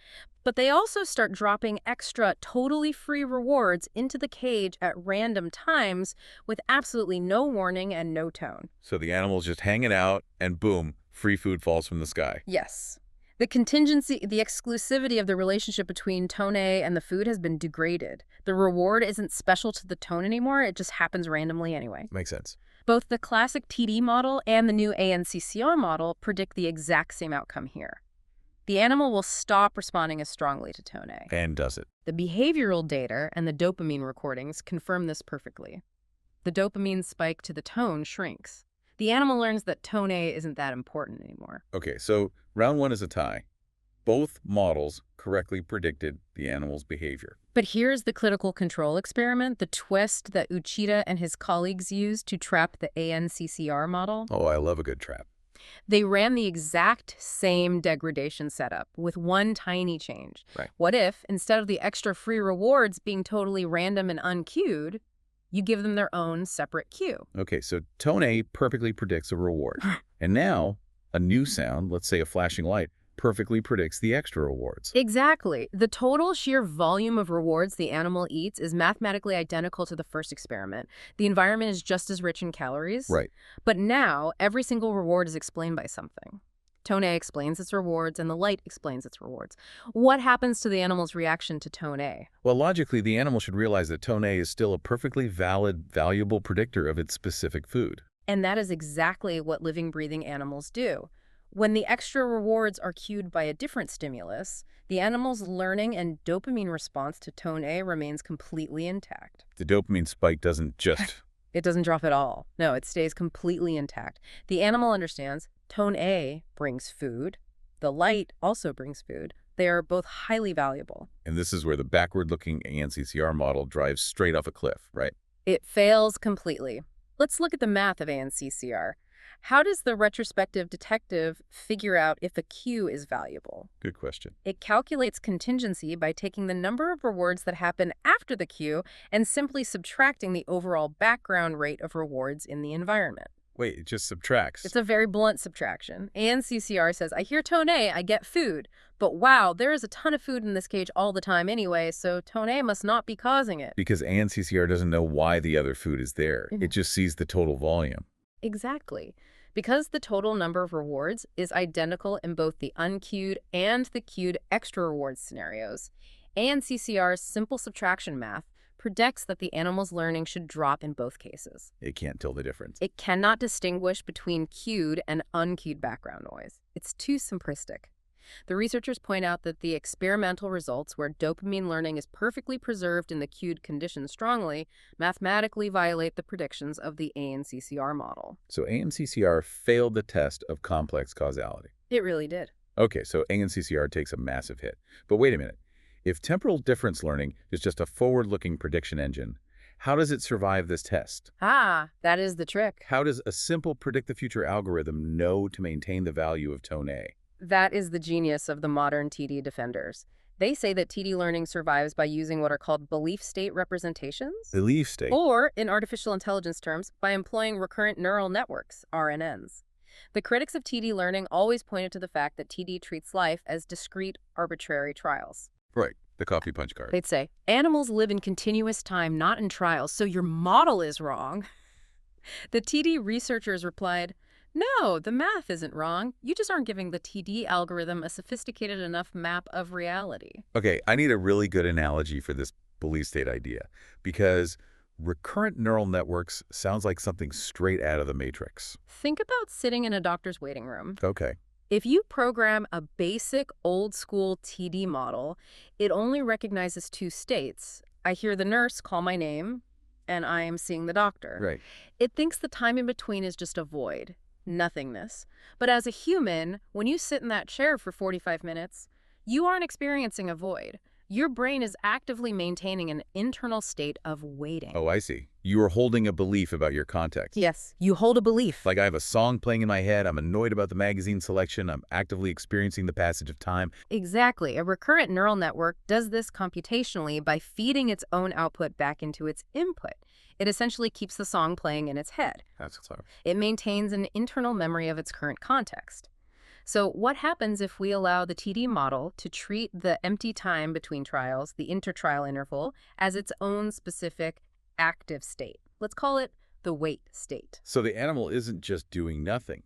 But they also start dropping extra, totally free rewards into the cage at random times with absolutely no warning and no tone. So the animal's just hanging out, and boom, free food falls from the sky. Yes. The contingency, the exclusivity of the relationship between tone A and the food has been degraded. The reward isn't special to the tone anymore. It just happens randomly anyway. Makes sense. Both the classic TD model and the new ANCCR model predict the exact same outcome here. The animal will stop responding as strongly to tone A. And does it? The behavioral data and the dopamine recordings confirm this perfectly. The dopamine spike to the tone shrinks. The animal learns that tone A isn't that important anymore. Okay, so round one is a tie. Both models correctly predicted the animal's behavior. But here's the critical control experiment, the twist that Uchida and his colleagues used to trap the ANCCR model. Oh, I love a good trap. They ran the exact same degradation setup with one tiny change. Right. What if, instead of the extra free rewards being totally random and uncued, you give them their own separate cue? Okay, so tone A perfectly predicts a reward. And now, a new sound, let's say a flashing light, perfectly predicts the extra rewards. Exactly. The total sheer volume of rewards the animal eats is mathematically identical to the first experiment. The environment is just as rich in calories. Right. But now, every single reward is explained by something. Tone A explains its rewards, and the light explains its rewards. What happens to the animal's reaction to tone A? Well, logically, the animal should realize that tone A is still a perfectly valid, valuable predictor of its specific food. And that is exactly what living, breathing animals do. When the extra rewards are cued by a different stimulus, the animal's learning and dopamine response to tone A remains completely intact. The dopamine spike doesn't just... It doesn't drop at all. No, it stays completely intact. The animal understands tone A brings food. The light also brings food. They are both highly valuable. And this is where the backward-looking ANCCR model drives straight off a cliff, right? It fails completely. Let's look at the math of ANCCR. How does the retrospective detective figure out if a cue is valuable? Good question. It calculates contingency by taking the number of rewards that happen after the cue and simply subtracting the overall background rate of rewards in the environment. Wait, it just subtracts. It's a very blunt subtraction. ANCCR says, I hear tone A, I get food. But wow, there is a ton of food in this cage all the time anyway, so tone A must not be causing it. Because ANCCR doesn't know why the other food is there. It just sees the total volume. Exactly. Because the total number of rewards is identical in both the uncued and the cued extra rewards scenarios, ANCCR's simple subtraction math predicts that the animal's learning should drop in both cases. It can't tell the difference. It cannot distinguish between cued and uncued background noise. It's too simplistic. The researchers point out that the experimental results where dopamine learning is perfectly preserved in the cued condition strongly mathematically violate the predictions of the ANCCR model. So ANCCR failed the test of complex causality. It really did. Okay, so ANCCR takes a massive hit. But wait a minute. If temporal difference learning is just a forward-looking prediction engine, how does it survive this test? Ah, that is the trick. How does a simple predict-the-future algorithm know to maintain the value of tone A? That is the genius of the modern TD defenders. They say that TD learning survives by using what are called belief state representations. Belief state. Or, in artificial intelligence terms, by employing recurrent neural networks, RNNs. The critics of TD learning always pointed to the fact that TD treats life as discrete, arbitrary trials. Right, the coffee punch card. They'd say, animals live in continuous time, not in trials, so your model is wrong. The TD researchers replied, no, the math isn't wrong. You just aren't giving the TD algorithm a sophisticated enough map of reality. Okay, I need a really good analogy for this belief state idea, because recurrent neural networks sounds like something straight out of the Matrix. Think about sitting in a doctor's waiting room. Okay. If you program a basic old-school TD model, it only recognizes two states. I hear the nurse call my name, and I am seeing the doctor. Right. It thinks the time in between is just a void, nothingness. But as a human, when you sit in that chair for 45 minutes, you aren't experiencing a void. Your brain is actively maintaining an internal state of waiting. Oh, I see. You are holding a belief about your context. Yes, you hold a belief. Like I have a song playing in my head, I'm annoyed about the magazine selection, I'm actively experiencing the passage of time. Exactly. A recurrent neural network does this computationally by feeding its own output back into its input. It essentially keeps the song playing in its head. That's so. It maintains an internal memory of its current context. So what happens if we allow the TD model to treat the empty time between trials, the intertrial interval, as its own specific active state? Let's call it the wait state. So the animal isn't just doing nothing.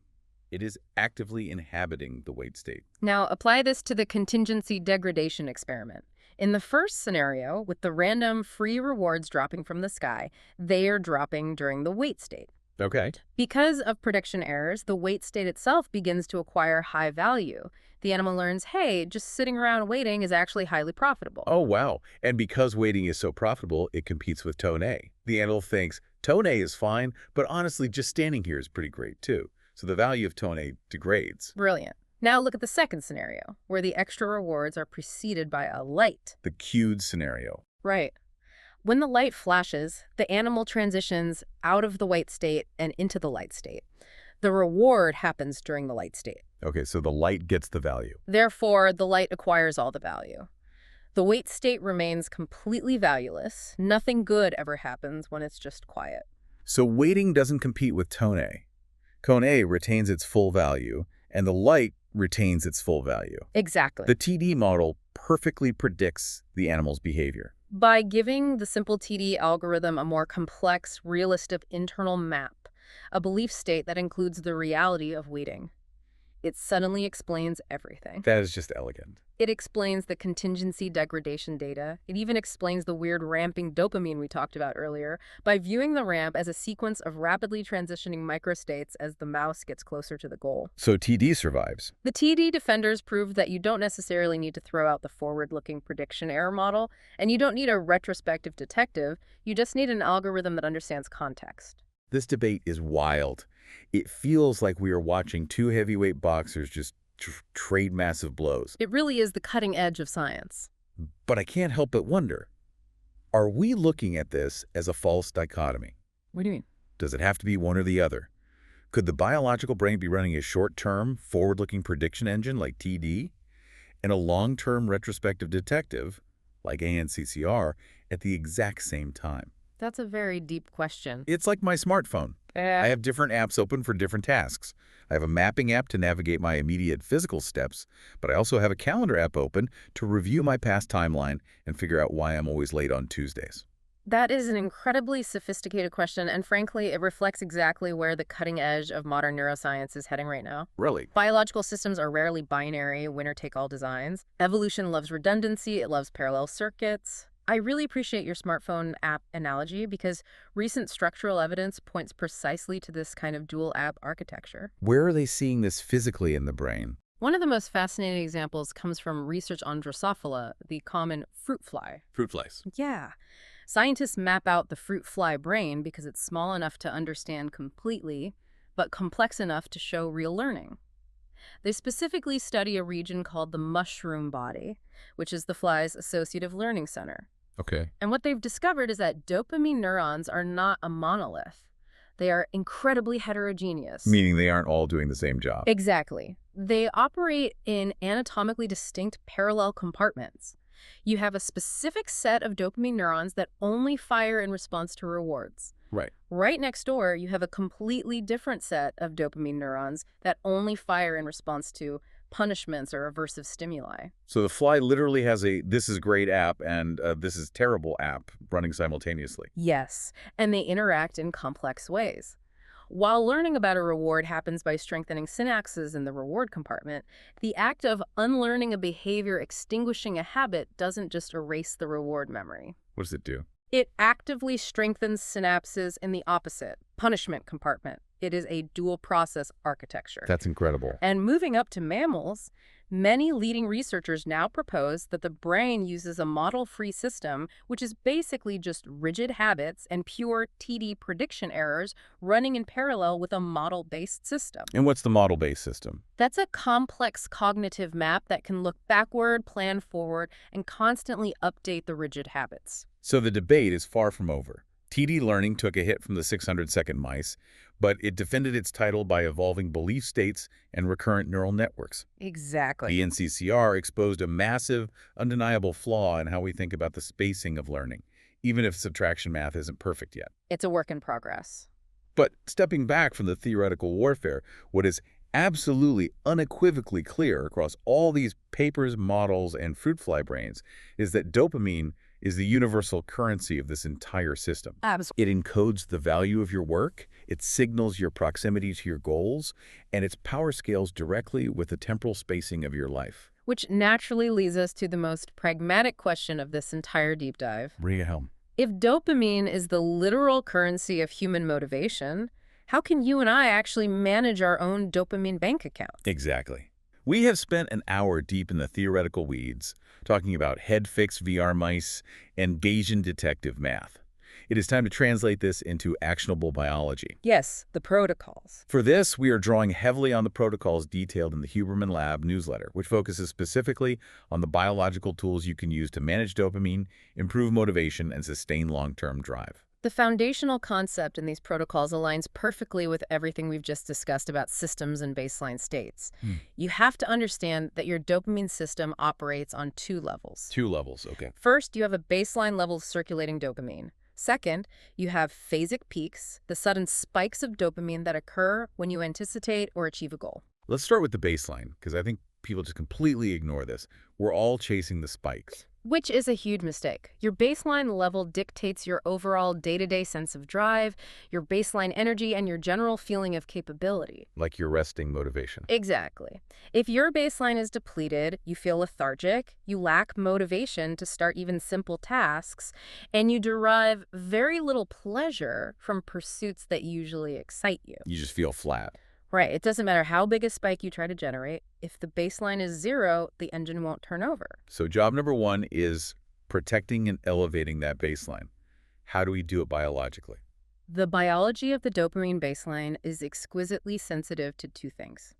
It is actively inhabiting the wait state. Now, apply this to the contingency degradation experiment. In the first scenario, with the random free rewards dropping from the sky, they are dropping during the wait state. Okay. Because of prediction errors, the wait state itself begins to acquire high value. The animal learns, hey, just sitting around waiting is actually highly profitable. Oh, wow. And because waiting is so profitable, it competes with tone A. The animal thinks, tone A is fine, but honestly, just standing here is pretty great, too. So the value of tone A degrades. Brilliant. Now look at the second scenario, where the extra rewards are preceded by a light. The cued scenario. Right. When the light flashes, the animal transitions out of the wait state and into the light state. The reward happens during the light state. Okay, so the light gets the value. Therefore, the light acquires all the value. The wait state remains completely valueless. Nothing good ever happens when it's just quiet. So waiting doesn't compete with tone A. Tone A retains its full value, and the light retains its full value. Exactly. The TD model perfectly predicts the animal's behavior. By giving the simple TD algorithm a more complex, realistic internal map, a belief state that includes the reality of waiting, it suddenly explains everything. That is just elegant. It explains the contingency degradation data. It even explains the weird ramping dopamine we talked about earlier by viewing the ramp as a sequence of rapidly transitioning microstates as the mouse gets closer to the goal. So TD survives. The TD defenders proved that you don't necessarily need to throw out the forward-looking prediction error model, and you don't need a retrospective detective. You just need an algorithm that understands context. This debate is wild. It feels like we are watching two heavyweight boxers just trade massive blows. It really is the cutting edge of science. But I can't help but wonder, are we looking at this as a false dichotomy? What do you mean? Does it have to be one or the other? Could the biological brain be running a short-term, forward-looking prediction engine like TD and a long-term retrospective detective like ANCCR at the exact same time? That's a very deep question. It's like my smartphone. I have different apps open for different tasks. I have a mapping app to navigate my immediate physical steps, but I also have a calendar app open to review my past timeline and figure out why I'm always late on Tuesdays. That is an incredibly sophisticated question, and frankly, it reflects exactly where the cutting edge of modern neuroscience is heading right now. Really? Biological systems are rarely binary, winner-take-all designs. Evolution loves redundancy, it loves parallel circuits. I really appreciate your smartphone app analogy because recent structural evidence points precisely to this kind of dual app architecture. Where are they seeing this physically in the brain? One of the most fascinating examples comes from research on Drosophila, the common fruit fly. Fruit flies. Yeah. Scientists map out the fruit fly brain because it's small enough to understand completely, but complex enough to show real learning. They specifically study a region called the mushroom body, which is the fly's associative learning center. Okay. And what they've discovered is that dopamine neurons are not a monolith. They are incredibly heterogeneous. Meaning they aren't all doing the same job. Exactly. They operate in anatomically distinct parallel compartments. You have a specific set of dopamine neurons that only fire in response to rewards. Right. Right next door, you have a completely different set of dopamine neurons that only fire in response to punishments or aversive stimuli. So the fly literally has a this is great app and this is terrible app running simultaneously. Yes, and they interact in complex ways. While learning about a reward happens by strengthening synapses in the reward compartment, the act of unlearning a behavior, extinguishing a habit, doesn't just erase the reward memory. What does it do? It actively strengthens synapses in the opposite, punishment compartment. It is a dual process architecture. That's incredible. And moving up to mammals, many leading researchers now propose that the brain uses a model-free system, which is basically just rigid habits and pure TD prediction errors running in parallel with a model-based system. And what's the model-based system? That's a complex cognitive map that can look backward, plan forward, and constantly update the rigid habits. So the debate is far from over. TD learning took a hit from the 600-second mice, but it defended its title by evolving belief states and recurrent neural networks. Exactly. The ANCCR exposed a massive, undeniable flaw in how we think about the spacing of learning, even if subtraction math isn't perfect yet. It's a work in progress. But stepping back from the theoretical warfare, what is absolutely unequivocally clear across all these papers, models, and fruit fly brains is that dopamine is the universal currency of this entire system. Absolutely. It encodes the value of your work, it signals your proximity to your goals, and its power scales directly with the temporal spacing of your life. Which naturally leads us to the most pragmatic question of this entire deep dive. Bring it home. If dopamine is the literal currency of human motivation, how can you and I actually manage our own dopamine bank account? Exactly. We have spent an hour deep in the theoretical weeds, talking about head-fixed VR mice and Bayesian detective math. It is time to translate this into actionable biology. Yes, the protocols. For this, we are drawing heavily on the protocols detailed in the Huberman Lab newsletter, which focuses specifically on the biological tools you can use to manage dopamine, improve motivation, and sustain long-term drive. The foundational concept in these protocols aligns perfectly with everything we've just discussed about systems and baseline states. You have to understand that your dopamine system operates on two levels. Two levels, okay. First, you have a baseline level of circulating dopamine. Second, you have phasic peaks, the sudden spikes of dopamine that occur when you anticipate or achieve a goal. Let's start with the baseline, because I think people just completely ignore this. We're all chasing the spikes. Which is a huge mistake. Your baseline level dictates your overall day-to-day sense of drive, your baseline energy, and your general feeling of capability. Like your resting motivation. Exactly. If your baseline is depleted, you feel lethargic, you lack motivation to start even simple tasks, and you derive very little pleasure from pursuits that usually excite you. You just feel flat. Right. It doesn't matter how big a spike you try to generate. If the baseline is 0, the engine won't turn over. So job number 1 is protecting and elevating that baseline. How do we do it biologically? The biology of the dopamine baseline is exquisitely sensitive to two things: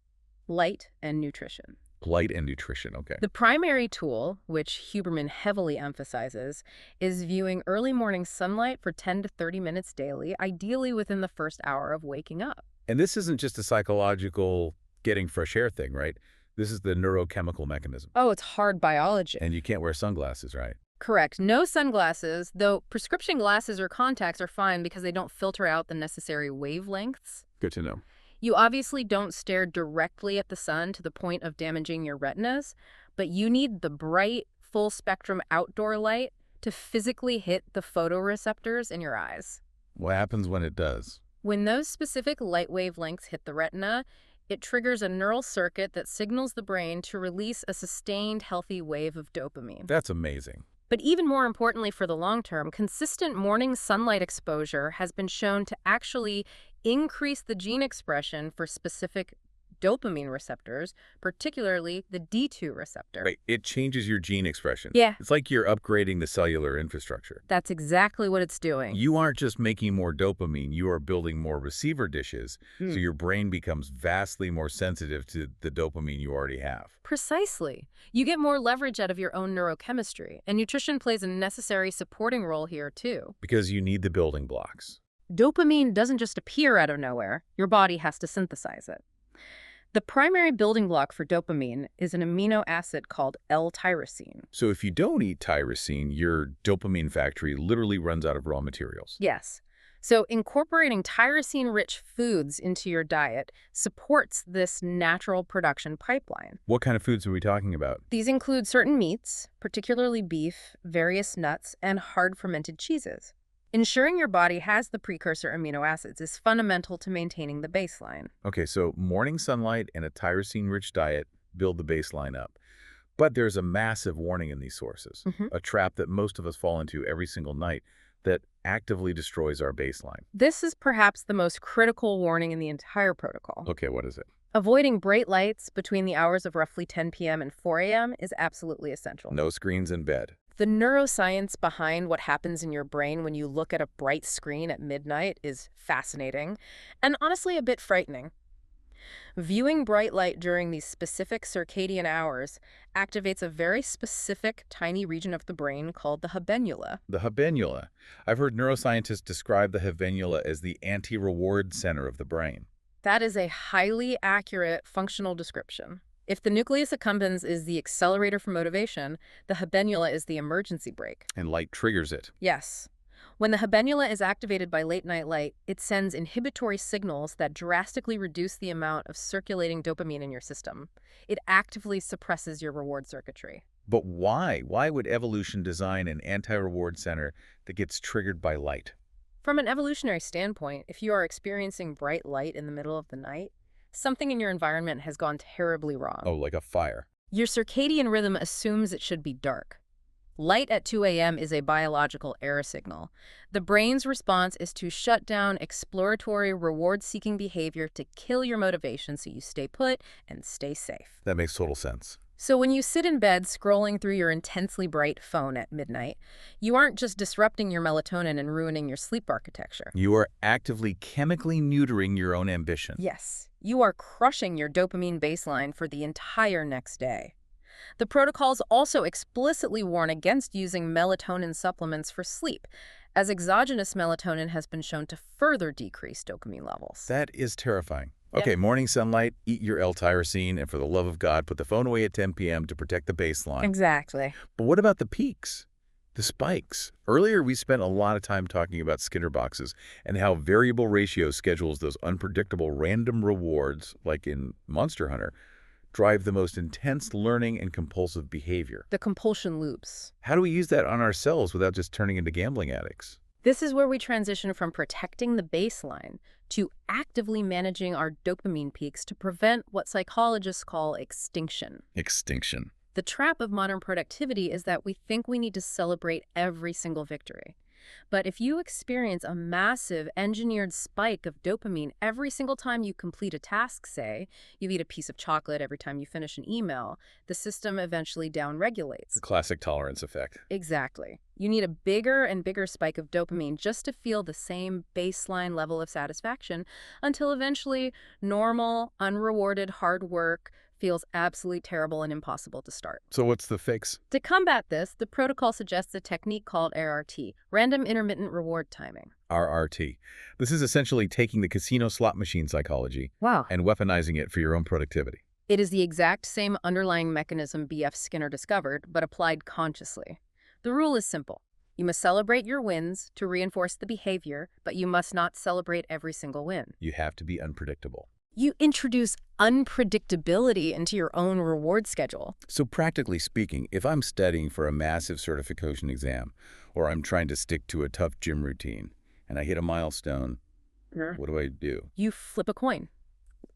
light and nutrition. Light and nutrition, okay. The primary tool, which Huberman heavily emphasizes, is viewing early morning sunlight for 10 to 30 minutes daily, ideally within the first hour of waking up. And this isn't just a psychological getting fresh air thing, right? This is the neurochemical mechanism. Oh, it's hard biology. And you can't wear sunglasses, right? Correct. No sunglasses, though prescription glasses or contacts are fine because they don't filter out the necessary wavelengths. Good to know. You obviously don't stare directly at the sun to the point of damaging your retinas, but you need the bright, full-spectrum outdoor light to physically hit the photoreceptors in your eyes. What happens when it does? When those specific light wavelengths hit the retina, it triggers a neural circuit that signals the brain to release a sustained, healthy wave of dopamine. That's amazing. But even more importantly for the long term, consistent morning sunlight exposure has been shown to actually increase the gene expression for specific dopamine receptors, particularly the D2 receptor. Right. It changes your gene expression. Yeah. It's like you're upgrading the cellular infrastructure. That's exactly what it's doing. You aren't just making more dopamine, you are building more receiver dishes, so your brain becomes vastly more sensitive to the dopamine you already have. Precisely. You get more leverage out of your own neurochemistry, and nutrition plays a necessary supporting role here too. Because you need the building blocks. Dopamine doesn't just appear out of nowhere. Your body has to synthesize it. The primary building block for dopamine is an amino acid called L-tyrosine. So if you don't eat tyrosine, your dopamine factory literally runs out of raw materials. Yes. So incorporating tyrosine-rich foods into your diet supports this natural production pipeline. What kind of foods are we talking about? These include certain meats, particularly beef, various nuts, and hard fermented cheeses. Ensuring your body has the precursor amino acids is fundamental to maintaining the baseline. Okay, so morning sunlight and a tyrosine-rich diet build the baseline up. But there's a massive warning in these sources, a trap that most of us fall into every single night that actively destroys our baseline. This is perhaps the most critical warning in the entire protocol. Okay, what is it? Avoiding bright lights between the hours of roughly 10 p.m. and 4 a.m. is absolutely essential. No screens in bed. The neuroscience behind what happens in your brain when you look at a bright screen at midnight is fascinating and honestly a bit frightening. Viewing bright light during these specific circadian hours activates a very specific tiny region of the brain called the habenula. The habenula. I've heard neuroscientists describe the habenula as the anti-reward center of the brain. That is a highly accurate functional description. If the nucleus accumbens is the accelerator for motivation, the habenula is the emergency brake. And light triggers it. Yes. When the habenula is activated by late-night light, it sends inhibitory signals that drastically reduce the amount of circulating dopamine in your system. It actively suppresses your reward circuitry. But why? Why would evolution design an anti-reward center that gets triggered by light? From an evolutionary standpoint, if you are experiencing bright light in the middle of the night, something in your environment has gone terribly wrong. Oh, like a fire. Your circadian rhythm assumes it should be dark. Light at 2 a.m. is a biological error signal. The brain's response is to shut down exploratory, reward-seeking behavior to kill your motivation so you stay put and stay safe. That makes total sense. So when you sit in bed scrolling through your intensely bright phone at midnight, you aren't just disrupting your melatonin and ruining your sleep architecture. You are actively chemically neutering your own ambition. Yes, you are crushing your dopamine baseline for the entire next day. The protocols also explicitly warn against using melatonin supplements for sleep, as exogenous melatonin has been shown to further decrease dopamine levels. That is terrifying. Okay, morning sunlight, eat your L-tyrosine, and for the love of God, put the phone away at 10 p.m. to protect the baseline. Exactly. But what about the peaks? The spikes? Earlier, we spent a lot of time talking about Skinner boxes and how variable ratio schedules those unpredictable random rewards, like in Monster Hunter, drive the most intense learning and compulsive behavior. The compulsion loops. How do we use that on ourselves without just turning into gambling addicts? This is where we transition from protecting the baseline to actively managing our dopamine peaks to prevent what psychologists call extinction. Extinction. The trap of modern productivity is that we think we need to celebrate every single victory. But if you experience a massive engineered spike of dopamine every single time you complete a task, say, you eat a piece of chocolate every time you finish an email, the system eventually downregulates. The classic tolerance effect. Exactly. You need a bigger and bigger spike of dopamine just to feel the same baseline level of satisfaction until eventually normal, unrewarded hard work feels absolutely terrible and impossible to start. So what's the fix? To combat this, the protocol suggests a technique called RRT, Random Intermittent Reward Timing. RRT. This is essentially taking the casino slot machine psychology and weaponizing it for your own productivity. It is the exact same underlying mechanism B.F. Skinner discovered, but applied consciously. The rule is simple. You must celebrate your wins to reinforce the behavior, but you must not celebrate every single win. You have to be unpredictable. You introduce unpredictability into your own reward schedule. So practically speaking, if I'm studying for a massive certification exam, or I'm trying to stick to a tough gym routine, and I hit a milestone, what do? You flip a coin.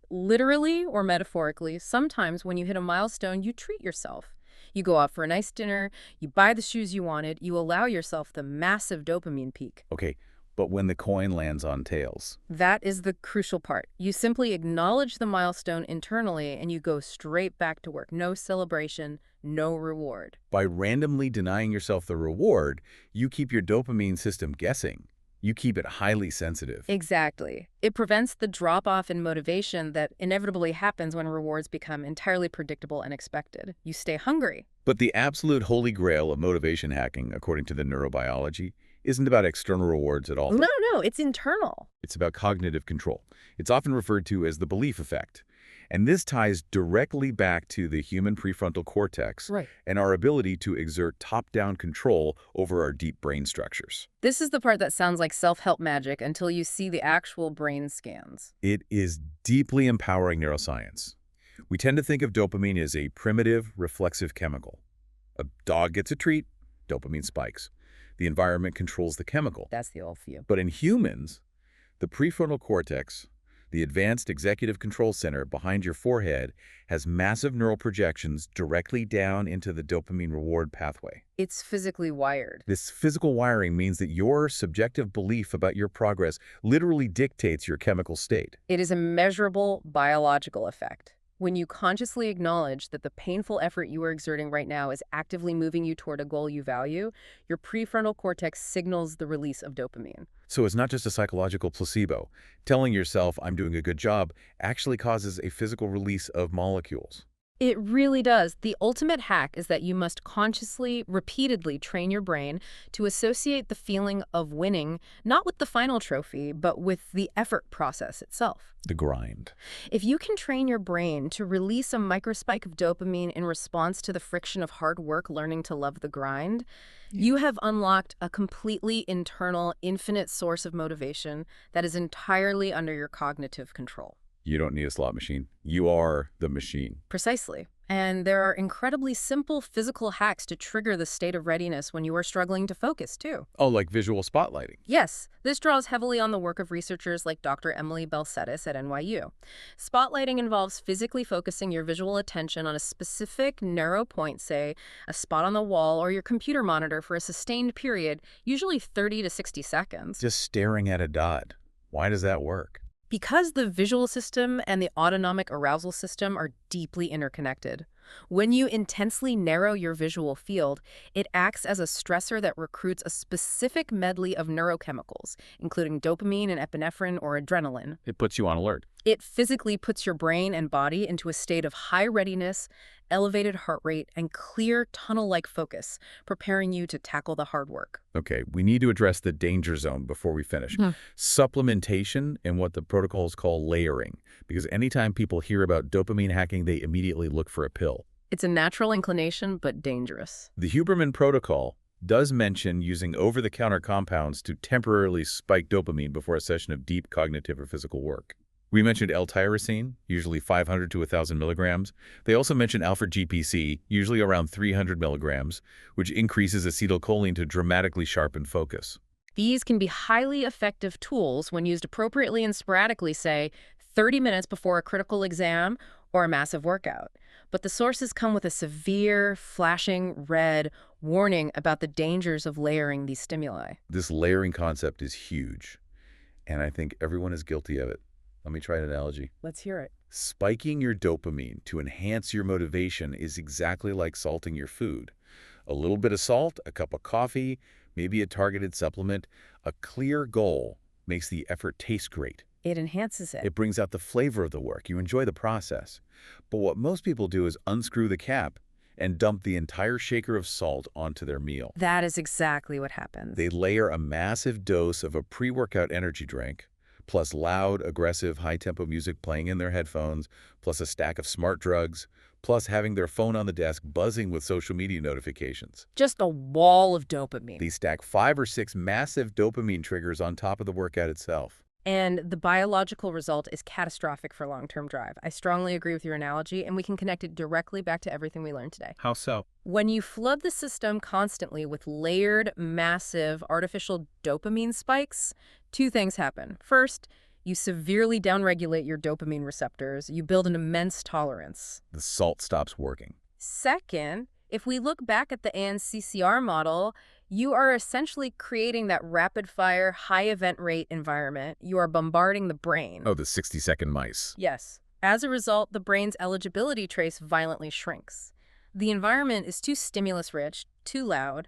Literally or metaphorically, sometimes when you hit a milestone, you treat yourself. You go out for a nice dinner, you buy the shoes you wanted, you allow yourself the massive dopamine peak. Okay, but when the coin lands on tails? That is the crucial part. You simply acknowledge the milestone internally and you go straight back to work. No celebration, no reward. By randomly denying yourself the reward, you keep your dopamine system guessing. You keep it highly sensitive. Exactly. It prevents the drop-off in motivation that inevitably happens when rewards become entirely predictable and expected. You stay hungry. But the absolute holy grail of motivation hacking, according to the neurobiology, isn't about external rewards at all. No, it's internal. It's about cognitive control. It's often referred to as the belief effect. And this ties directly back to the human prefrontal cortex and our ability to exert top-down control over our deep brain structures. This is the part that sounds like self-help magic until you see the actual brain scans. It is deeply empowering neuroscience. We tend to think of dopamine as a primitive, reflexive chemical. A dog gets a treat, dopamine spikes. The environment controls the chemical. That's the old view. But in humans, the prefrontal cortex, the advanced executive control center behind your forehead, has massive neural projections directly down into the dopamine reward pathway. It's physically wired. This physical wiring means that your subjective belief about your progress literally dictates your chemical state. It is a measurable biological effect. When you consciously acknowledge that the painful effort you are exerting right now is actively moving you toward a goal you value, your prefrontal cortex signals the release of dopamine. So it's not just a psychological placebo. Telling yourself, I'm doing a good job, actually causes a physical release of molecules. It really does. The ultimate hack is that you must consciously, repeatedly train your brain to associate the feeling of winning, not with the final trophy, but with the effort process itself. The grind. If you can train your brain to release a microspike of dopamine in response to the friction of hard work learning to love the grind, you have unlocked a completely internal, infinite source of motivation that is entirely under your cognitive control. You don't need a slot machine. You are the machine. Precisely. And there are incredibly simple physical hacks to trigger the state of readiness when you are struggling to focus, too. Oh, like visual spotlighting. Yes, this draws heavily on the work of researchers like Dr. Emily Belcetis at NYU. Spotlighting involves physically focusing your visual attention on a specific narrow point, say a spot on the wall or your computer monitor for a sustained period, usually 30 to 60 seconds. Just staring at a dot. Why does that work? Because the visual system and the autonomic arousal system are deeply interconnected. When you intensely narrow your visual field, it acts as a stressor that recruits a specific medley of neurochemicals, including dopamine and epinephrine or adrenaline. It puts you on alert. It physically puts your brain and body into a state of high readiness, elevated heart rate, and clear tunnel-like focus, preparing you to tackle the hard work. Okay, we need to address the danger zone before we finish. Supplementation and what the protocols call layering. Because anytime people hear about dopamine hacking, they immediately look for a pill. It's a natural inclination, but dangerous. The Huberman protocol does mention using over-the-counter compounds to temporarily spike dopamine before a session of deep cognitive or physical work. We mentioned L-tyrosine, usually 500 to 1,000 milligrams. They also mention alpha-GPC, usually around 300 milligrams, which increases acetylcholine to dramatically sharpen focus. These can be highly effective tools when used appropriately and sporadically, say, 30 minutes before a critical exam or a massive workout. But the sources come with a severe, flashing red warning about the dangers of layering these stimuli. This layering concept is huge, and I think everyone is guilty of it. Let me try an analogy. Let's hear it. Spiking your dopamine to enhance your motivation is exactly like salting your food. A little bit of salt, a cup of coffee, maybe a targeted supplement. A clear goal makes the effort taste great. It enhances it. It brings out the flavor of the work. You enjoy the process. But what most people do is unscrew the cap and dump the entire shaker of salt onto their meal. That is exactly what happens. They layer a massive dose of a pre-workout energy drink, plus loud, aggressive, high-tempo music playing in their headphones, plus a stack of smart drugs, plus having their phone on the desk buzzing with social media notifications. Just a wall of dopamine. These stack 5 or 6 massive dopamine triggers on top of the workout itself. And the biological result is catastrophic for long-term drive. I strongly agree with your analogy, and we can connect it directly back to everything we learned today. How so? When you flood the system constantly with layered, massive, artificial dopamine spikes, two things happen. First, you severely downregulate your dopamine receptors. You build an immense tolerance. The salt stops working. Second, if we look back at the ANCCR model, you are essentially creating that rapid-fire, high-event rate environment. You are bombarding the brain. Oh, the 60-second mice. Yes. As a result, the brain's eligibility trace violently shrinks. The environment is too stimulus-rich, too loud.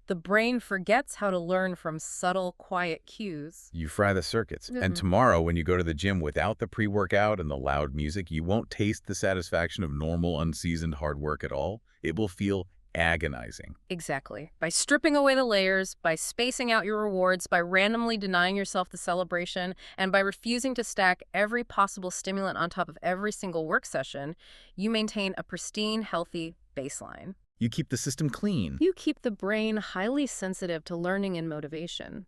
The brain forgets how to learn from subtle, quiet cues. You fry the circuits. And tomorrow, when you go to the gym without the pre-workout and the loud music, you won't taste the satisfaction of normal, unseasoned hard work at all. It will feel agonizing. Exactly. By stripping away the layers, by spacing out your rewards, by randomly denying yourself the celebration, and by refusing to stack every possible stimulant on top of every single work session, you maintain a pristine, healthy baseline. You keep the system clean. You keep the brain highly sensitive to learning and motivation.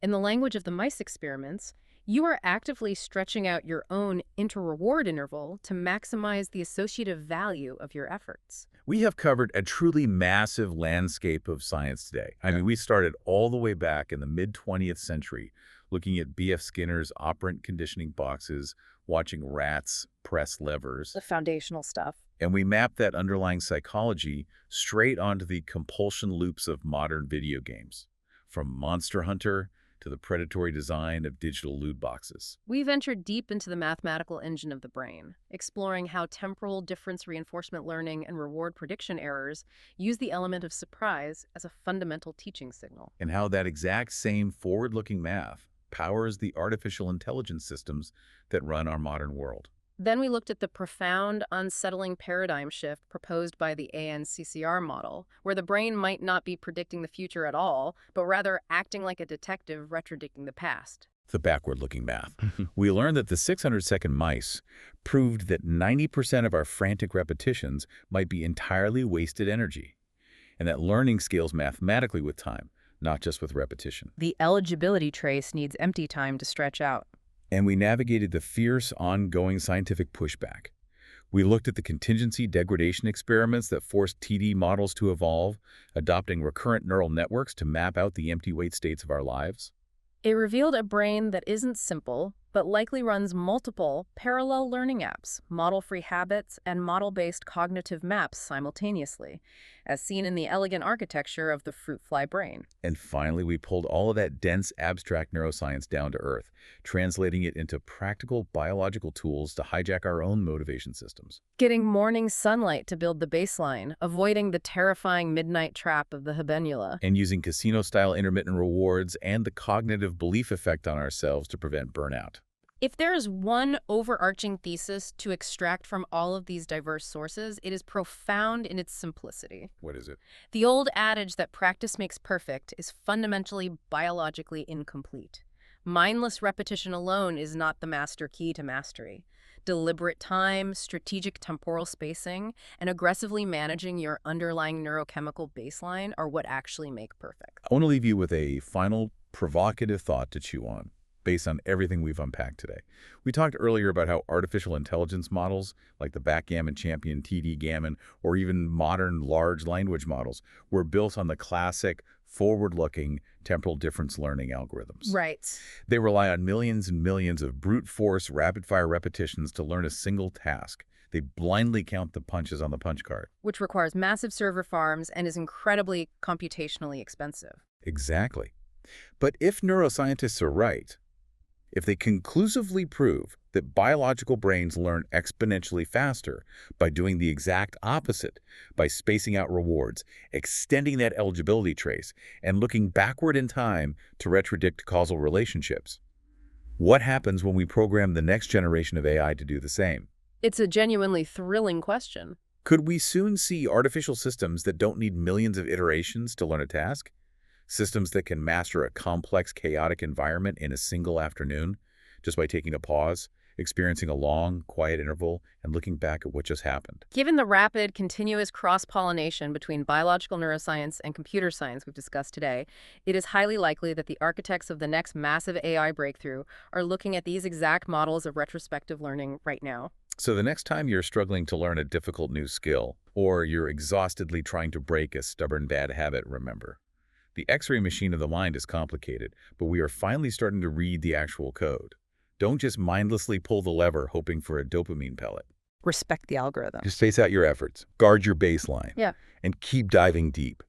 In the language of the mice experiments, you are actively stretching out your own inter-reward interval to maximize the associative value of your efforts. We have covered a truly massive landscape of science today. I mean, we started all the way back in the mid-20th century, looking at B.F. Skinner's operant conditioning boxes, watching rats press levers. The foundational stuff. And we mapped that underlying psychology straight onto the compulsion loops of modern video games, from Monster Hunter to the predatory design of digital loot boxes. We ventured deep into the mathematical engine of the brain, exploring how temporal difference reinforcement learning and reward prediction errors use the element of surprise as a fundamental teaching signal. And how that exact same forward-looking math powers the artificial intelligence systems that run our modern world. Then we looked at the profound, unsettling paradigm shift proposed by the ANCCR model, where the brain might not be predicting the future at all, but rather acting like a detective retrodicting the past. The backward-looking math. We learned that the 600-second mice proved that 90% of our frantic repetitions might be entirely wasted energy, and that learning scales mathematically with time, not just with repetition. The eligibility trace needs empty time to stretch out. And we navigated the fierce, ongoing scientific pushback. We looked at the contingency degradation experiments that forced TD models to evolve, adopting recurrent neural networks to map out the empty wait states of our lives. It revealed a brain that isn't simple, but likely runs multiple parallel learning apps, model-free habits, and model-based cognitive maps simultaneously, as seen in the elegant architecture of the fruit fly brain. And finally, we pulled all of that dense, abstract neuroscience down to earth, translating it into practical biological tools to hijack our own motivation systems. Getting morning sunlight to build the baseline, avoiding the terrifying midnight trap of the habenula. And using casino-style intermittent rewards and the cognitive belief effect on ourselves to prevent burnout. If there is one overarching thesis to extract from all of these diverse sources, it is profound in its simplicity. What is it? The old adage that practice makes perfect is fundamentally biologically incomplete. Mindless repetition alone is not the master key to mastery. Deliberate time, strategic temporal spacing, and aggressively managing your underlying neurochemical baseline are what actually make perfect. I want to leave you with a final provocative thought to chew on, based on everything we've unpacked today. We talked earlier about how artificial intelligence models, like the backgammon champion TD Gammon, or even modern large language models, were built on the classic, forward-looking temporal difference learning algorithms. Right. They rely on millions and millions of brute force, rapid-fire repetitions to learn a single task. They blindly count the punches on the punch card. Which requires massive server farms and is incredibly computationally expensive. Exactly. But if neuroscientists are right, if they conclusively prove that biological brains learn exponentially faster by doing the exact opposite, by spacing out rewards, extending that eligibility trace, and looking backward in time to retrodict causal relationships, what happens when we program the next generation of AI to do the same? It's a genuinely thrilling question. Could we soon see artificial systems that don't need millions of iterations to learn a task? Systems that can master a complex, chaotic environment in a single afternoon, just by taking a pause, experiencing a long, quiet interval, and looking back at what just happened. Given the rapid, continuous cross-pollination between biological neuroscience and computer science we've discussed today, it is highly likely that the architects of the next massive AI breakthrough are looking at these exact models of retrospective learning right now. So the next time you're struggling to learn a difficult new skill, or you're exhaustedly trying to break a stubborn bad habit, remember, the X-ray machine of the mind is complicated, but we are finally starting to read the actual code. Don't just mindlessly pull the lever hoping for a dopamine pellet. Respect the algorithm. Just space out your efforts, guard your baseline, Yeah. and keep diving deep.